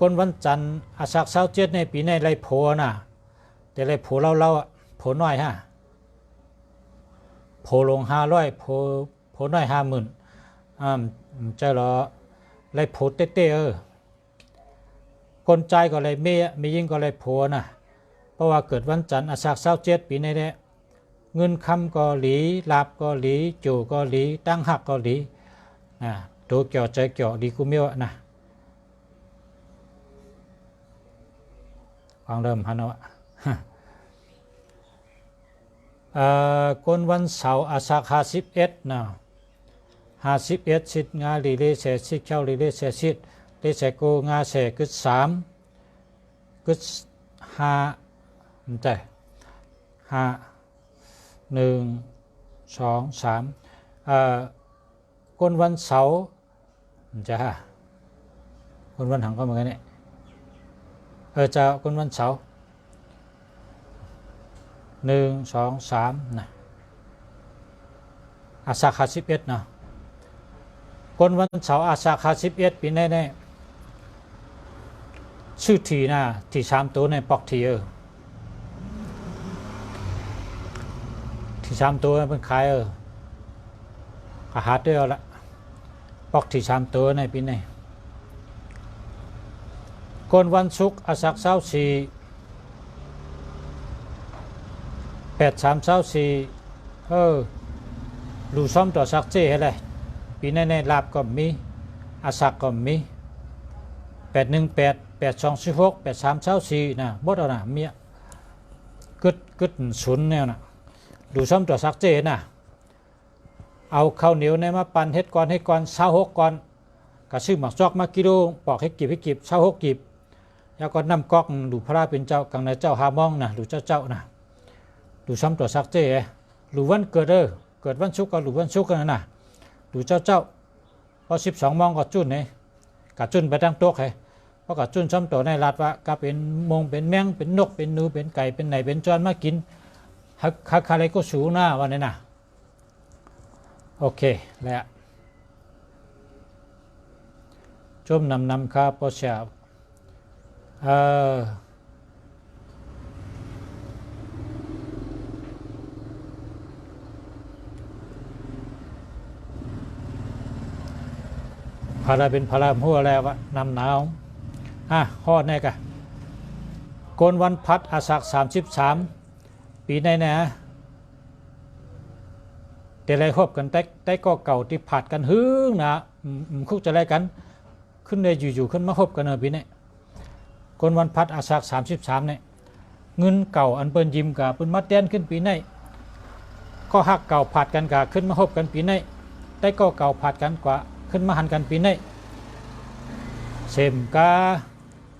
คนวันจันทร์อาศัก27ในปีในไรโผน่ะแต่ไรโผเราโผน้อยโผลง500โผน้อย50,000เจ้าเหรอไรโผเต้คนใจก็เลยไม่ยิ่งก็เลยโผน่ะเพราะว่าเกิดวันจันทร์อาศัก27ปีในเนี่ยเงินคำก็หลีลาบก็หลีจูก็หลีตั้งหักก็หลีตัวเกี่ยวใจเกี่ยวดีกุเมียวนะฟังเริ่มฮันเอาคนวันเสาร์อาศัก51นะ51สิทธิ์งาลีเลเสสิเขียวลีเลเสสิทธิ์เลเสโกงาเสกึศ3กึศ5มันแต่5 1 2 3คนวันเสาร์จะคนวันหังก็เหมือนกันเนี่ยจะคนวันเสาร์1 2 3นะอาศัก51นะคนวันเสาร์อาศัก51ปีแน่ชื่อทีนะที่3ตัวในปอกทีที่3ตัวเป็นขายอาหารด้วยละปอกที่3ตัวในปีนี้คนวันศุกร์อาศัก24 83 24ลูซ้อมต่อสักเจ้อะไรปีแน่ๆลาบก็มีอาศักก็มี818 8216 8324นะบดเอานะเมียกึดศูนย์แนวนะดูซ้อมต่อสักเจ้นะเอาข้าวเหนียวในมาปั่นเฮ็ดก่อน26ก่อนกระซื้อหมักจอกมากิโลปอกให้กีบ26กีบ แล้วก็น้ำก๊อกดูพระเป็นเจ้ากังในเจ้าหามองนะดูเจ้านะดูซ้ำตัวซักเจ้หรือวันเกิดเกิดวันศุกร์ก็หรือวันศุกร์กันนะดูเจ้าพอ12 มองก็จุนเนี่ยกัจุนไปตั้งโต๊ะให้เพราะกัจุนซ้ำตัวในรัฐว่าก็เป็นมงเป็นแมงเป็นนกเป็นหนูเป็นไก่เป็นไหนเป็นจอนมากินฮักอะไรก็สูงหน้าวันนี้นะโอเคแล้วจมนำข้าพเจ้าพาราเป็นพาราหัวแล้ววะนำหนาวฮอดแน่กะโกนวันพัดอาศัก33 ปีในนะแต่ไรครบกันแต่ก็เก่าที่ผัดกันหึงนะคุกจะไรกันขึ้นได้อยู่ๆขึ้นมาคบกันปีนี้โกนวันพัดอาศัก33เนี่ยเงินเก่าอันเปิ้นยิ้มกับเปิ้นมาเต้นขึ้นปีนี้ก็หักเก่าผัดกันกะขึ้นมาคบกันปีนี้แต่ก็เก่าผัดกันกว่าขึ้นมาหันกันปีนี้เสมกา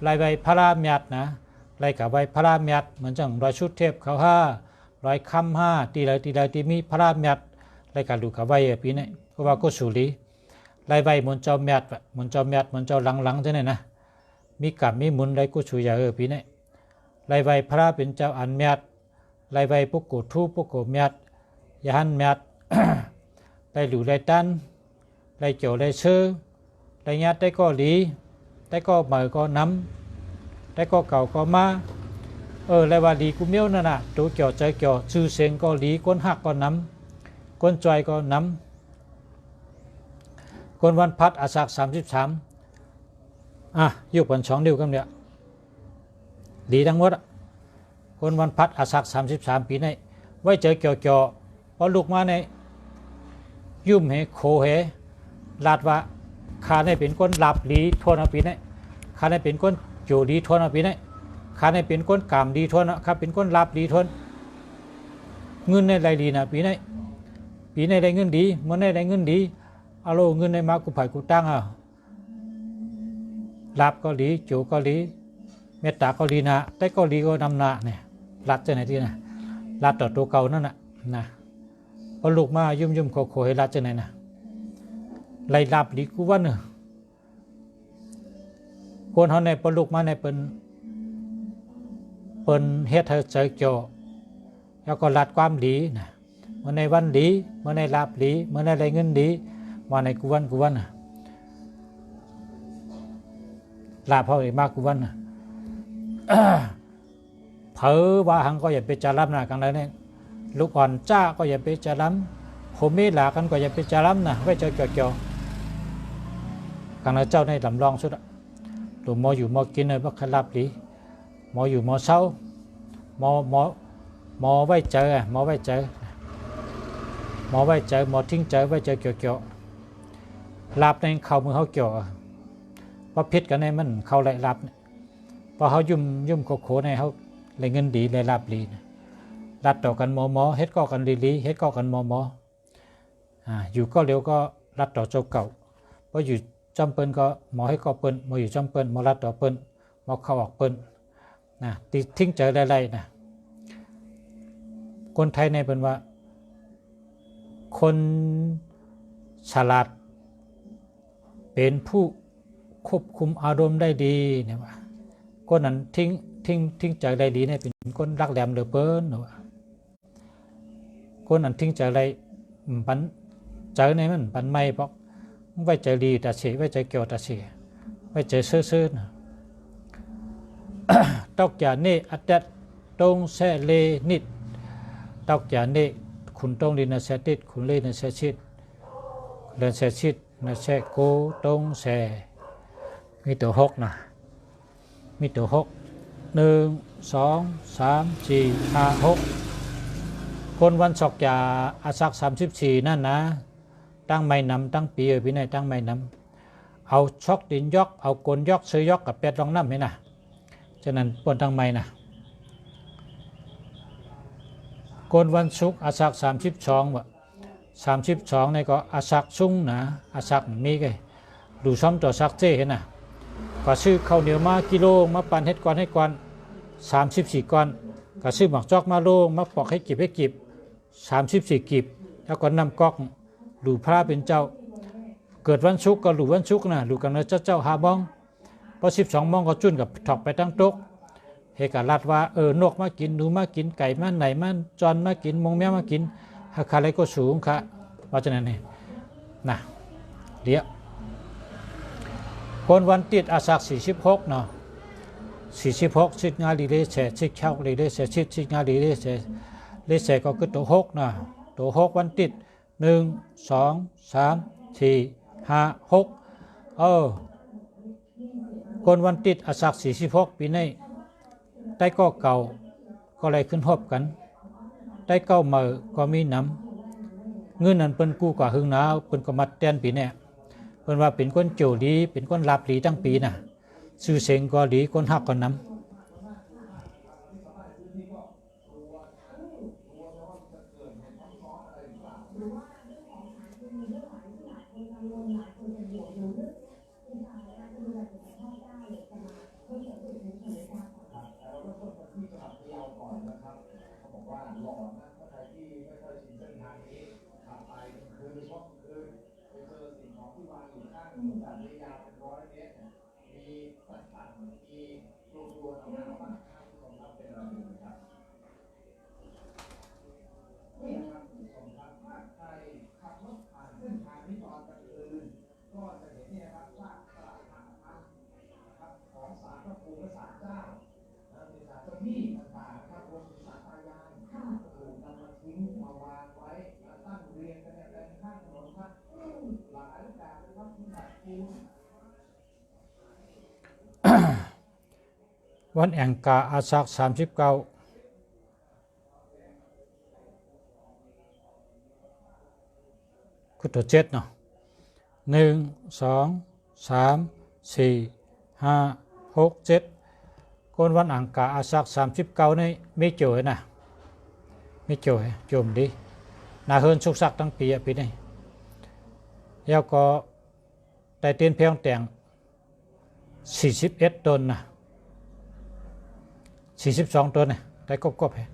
ลายใบพระรามยัดนะลายกับใบพระรามยัดเหมือนจังรอยชุดเทพเขารอยคำตีเลยตีมีพระรามยัดลายกับดูกับใบปีนี้เพราะว่าก็สุรีลายใบเหมือนเจ้ายัดเหมือนเจ้ายัดเหมือนเจ้าหลังเท่านั้นนะมีกับมีหมุนลายก็สุยาปีนี้ลายใบพระเป็นเจ้าอันยัดลายใบปุกโกทูปุกโกยัดยานยัดลายหลู่ลายตันได้เกี่ยวได้ซื้อได้ยัดได้ก็หลีได้ก็เหมยก็น้ำได้ก็เก่าก็มาเลยว่าหลีกูเมียวนั่นน่ะตัวเกี่ยวใจเกี่ยวชื่อเสียงก็หลีก้นหักก็น้ำก้นจอยก็น้ำก้นวันพัดอาศัก33อยู่บน2 นิ้วกันเนี่ยหลีทั้งหมดก้นวันพัดอาศัก33 ปีในไว้เจอเกี่ยวพอลูกมาในยุ่มเหโคเหลาดว่าข้าได้เป็นคนหลับดีทวนปีนี้ข้าได้เป็นคนโจดีทวนปีนี้ข้าได้เป็นคนกามดีทวนข้าเป็นคนหลับดีทวนเงินในไรดีนะปีนี้ได้เงินดีเมื่อได้เงินดีเอาโลเงินในมากูไผ่กูตั้งหลับก็ดีโจก็ดีเมตตาก็ดีนะแต่ก็ดีก็นำหน้าเนี่ยรัดจะไหนที่นะรัดต่อตัวเก่านั่นนะพอลูกมายุ่มโคให้รัดจะไหนนะไล่ลับดีกูว่าเนอะคนเขาในปลุกมาในเป็นเฮ็ดให้ใจจ่อแล้วก็รัดความดีนะเมื่อในวันดีเมื่อในลับดีเมื่อในได้เงินดีว่าในกูวันนะลาบเขาอีกมากกูวันนะเผลอว่าหังก็อย่าไปจารับนะกันเลยเนี่ยลูกอ่อนจ้าก็อย่าไปจารับผมไม่หลากันก็อย่าไปจารับนะไว้เจอเกี่ยวกันเจ้าในลำลองสุดหลวงหมออยู่หมอกินเลยว่าขลับดีหมออยู่หมอเศร้าหมอไว้เจอหมอไว้เจอหมอทิ้งเจอไว้เจอเกี่ยวลาบในเขามือเขาเกี่ยวว่าพิษกันในมันเขาไหลลาบพอเขายุ่มโคในเขาเลยเงินดีเลยลาบดีรัดต่อกันหมอเฮ็ดก็กันลีเฮ็ดก็กันหมออยู่ก็เร็วก็รัดต่อเจ้าเก่าพออยู่จำเปิ้นก็หมอให้ก็เปิ้นหมออยู่จำเปิ้นหมอรัดต่อเปิ้นหมอเข้าออกเปิ้นติดทิ้งใจไรนะคนไทยในเป็นว่าคนฉลาดเป็นผู้ควบคุมอารมณ์ได้ดีเนี่ยว่าคนนั้นทิ้งใจได้ดีเนี่ยเป็นคนรักแหลมเหลือเปิ้นเนี่ยว่าคนนั้นทิ้งใจไรปันใจในมันปันไม่เพราะไว้ใจดีแต่เฉยไว้ใจเกี่ยวแต่เฉยไว้ใจซื่อนะตอกจากนี้อัดดัดตรงแสเลนิดตอกจากนี้คุณตรงดินแสติดคุณเลนแสชิดเดินแสชิดนะแสโกตรงแสมีตัว6นะมีตัว6 1 2 3 4 5 6คนวันศกยาอาศัก34นั่นนะตั้งไม่นำตั้งปีพี่นายตั้งไม่นำเอาช็อกดินยอกเอากลยอกซื้อยอกกับเป็ดรองน้ำให้นะฉะนั้นปนตั้งไม่นะกลวันศุกร์อาศัก32วะ32ในก็อาศักสุ่งนะอาศักมีไงดูซ้อมต่อซักเจ้เห็นนะ ก็ซื้อข้าวเหนียวมากิโลมาปั่นเฮ็ดก้อน34ก้อนก็ซื้อหมักจอกมาโลมาปอกให้กีบ34กีบแล้วก็นำก๊อกหลูพระเป็นเจ้าเกิดวันศุกร์ก็หลูวันศุกร์นะหลูกันเนเจ้าหาบ้องพอ12มองก็จุ่นกับถอกไปตั้งโต๊ะเฮกะลัดว่านกมากินหนูมากินไก่มาไหนมาจอนมากินมงแมวมากินหากอะไรก็สูงค่ะว่าฉะนั้นนี่นะเดี๋ยวคนวันติดอาสัก46เนาะ46ชิดงาลีเลเสชิดเข้าลีเลเสชิดงาลีเลเสเลเสก็คือตัว6นะตัว6วันติด1 2 3 4 5 6คนวันติดอาสัก46ปีนี้ได้ก็เก่าก็เลยขึ้นหอบกันได้เก้ามือก็มีน้ำเงินนั้นเป็นกู้กว่าหึงหนาวเป็นก็มัดแตนปีเนี่ยเป็นว่าเป็นคนโจดีเป็นคนลาบหลีตั้งปีน่ะชื่อเสียงก็ดีคนหักก็น้ำวันแองกาอาสัก39คือตัว7เนาะ1 2 3 4 5 6 7คนวันอังกาอาสัก39นี่ไม่โจยนะไม่โจยโจมดีนาเฮินสุกสักตั้งปีปีนี้แล้วก็ได้เตียนเพียงแต่ง41ต้นนะ42ต้นเนี่ยได้กบให้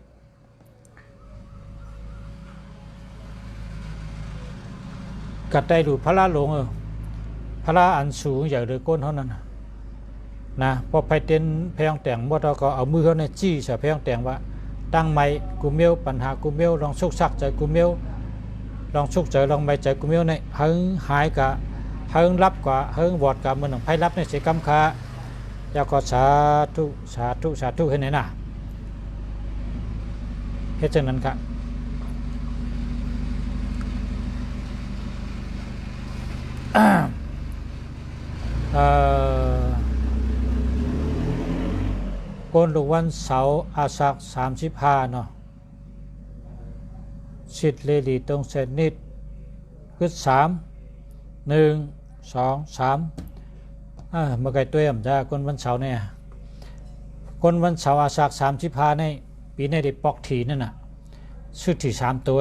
กัดได้ดูพระหลวงพระอันสูงใหญ่เลยก้นเท่านั้นนะพอไปเต้นเพลงแต่งเมื่อเราก็เอามือเขาเนี่ยจี้ใส่เพลงแต่งว่าตั้งไม้กูเมียวปัญหากูเมียวลองสุกสักใจกูเมียวลองสุกใจลองไม่ใจกูเมียวเนี่ยหึงหายกะหึงรับกว่าหึงวอดกะมันหนังไพ่รับเนี่ยเสียกำคาแล้วก็สาธุให้ไหนน่ะเฮ็ดจังนั้นครับโกนลูกวันเสาร์อาสัก35เนาะสิทธิ์เลลีตรงเซนนิดคือ3 1 2 3เมื่อไก่ตัวอ่ำจ้าคนวันเสาร์เนี่ยคนวันเสาร์อาสัก35ในปีนี้ได้ปอกถีนั่นน่ะชื่อถี3ตัว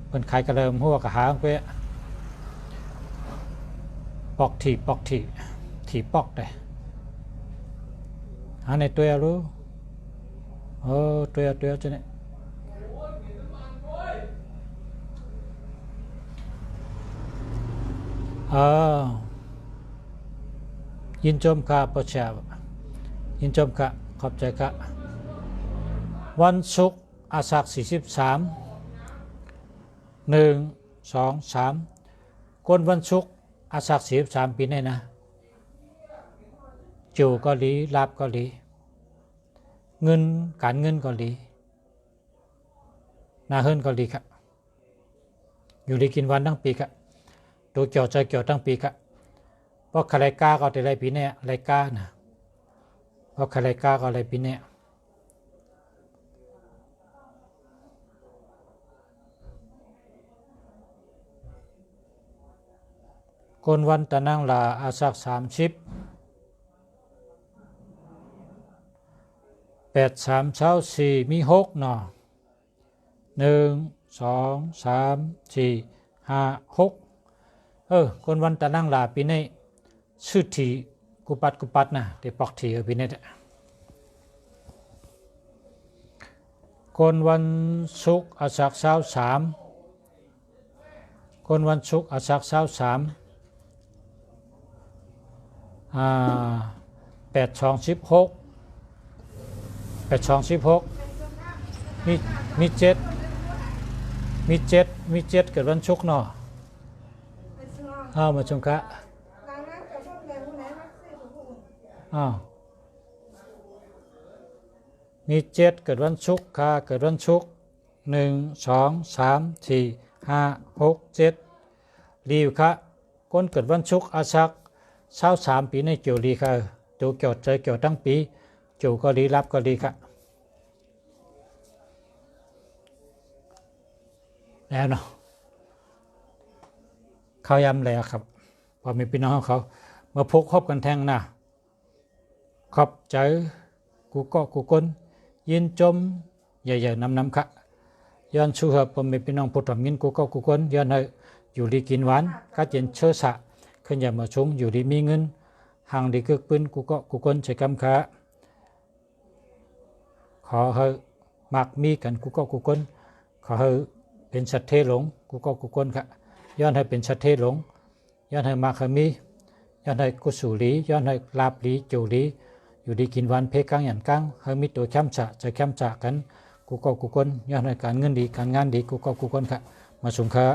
เป็นใครกระเริ่มหัวกระหางไปปอกถีถีปอกได้หาในตัวรู้ตัวจะเนี่ยยินชมค่ะประชายินชมค่ะขอบใจค่ะวันศุกร์อาสัก43 1 2 3คนวันศุกร์อาสัก43ปีนี้นะจูก็ดีลาบก็ดีเงินการเงินก็ดีนาเฮิรนก็ดีครับอยู่ดีกินวันทั้งปีครับตัวเกี่ยวใจเกี่ยวทั้งปีครับเพราะใครกล้าก็แต่ไรปีนี้ไรกล้านะเพราะใครกล้าก็อะไรปีนี้คนวันตะนังลาอาสัก30 8 3 4มี6เนาะ1 2 3 4 5 6คนวันตะนังลาปีนี้ชื่อที กูปัดนะที่ปอกทีพินิจคนวันศุกร์อาสัก23คนวันศุกร์อาสัก23 8 2 16มีเจ็ดเกิดวันศุกร์เนาะมาชมคะมี7เกิดวันศุกร์ค่ะเกิดวันศุกร์1 2 3 4 5 6 7ลีวค่ะคนเกิดวันศุกร์อาสัก23ปีในเกี่ยวลีค่ะตัวเกี่ยวใจเกี่ยวทั้งปีเกี่ยวก็ลีรับก็ลีค่ะแล้วเนาะเขาย้ำแล้วครับพอมีพี่น้องเขามาพกคบกันแทงนะขอบใจกูก็กูคนยินจมใหญ่ๆน้ำค่ะย้อนชูเหบพอมีพี่น้องพุทธมินกูก็กูคนย้อนให้อยู่ดีกินหวานก็เจนเชื่อสะขึ้นอย่ามาชงอยู่ดีมีเงินห่างดีเกือกปืนกูก็กูคนใช้กำขาขอให้มักมีกันกูก็กูคนขอให้เป็นสัตว์เทหลงกูก็กูคนค่ะย้อนให้เป็นสัตว์เทหลงย้อนให้มักให้มีย้อนให้กุศลีย้อนให้ลาบลีจูลีอยู่ดีกินวันเพกังหยันกังให้มีตัวแคมจะจะแคมจะกันกูก็กูคนย้อนให้การเงินดีการงานดีกูก็กูคนค่ะมาสุงค่ะ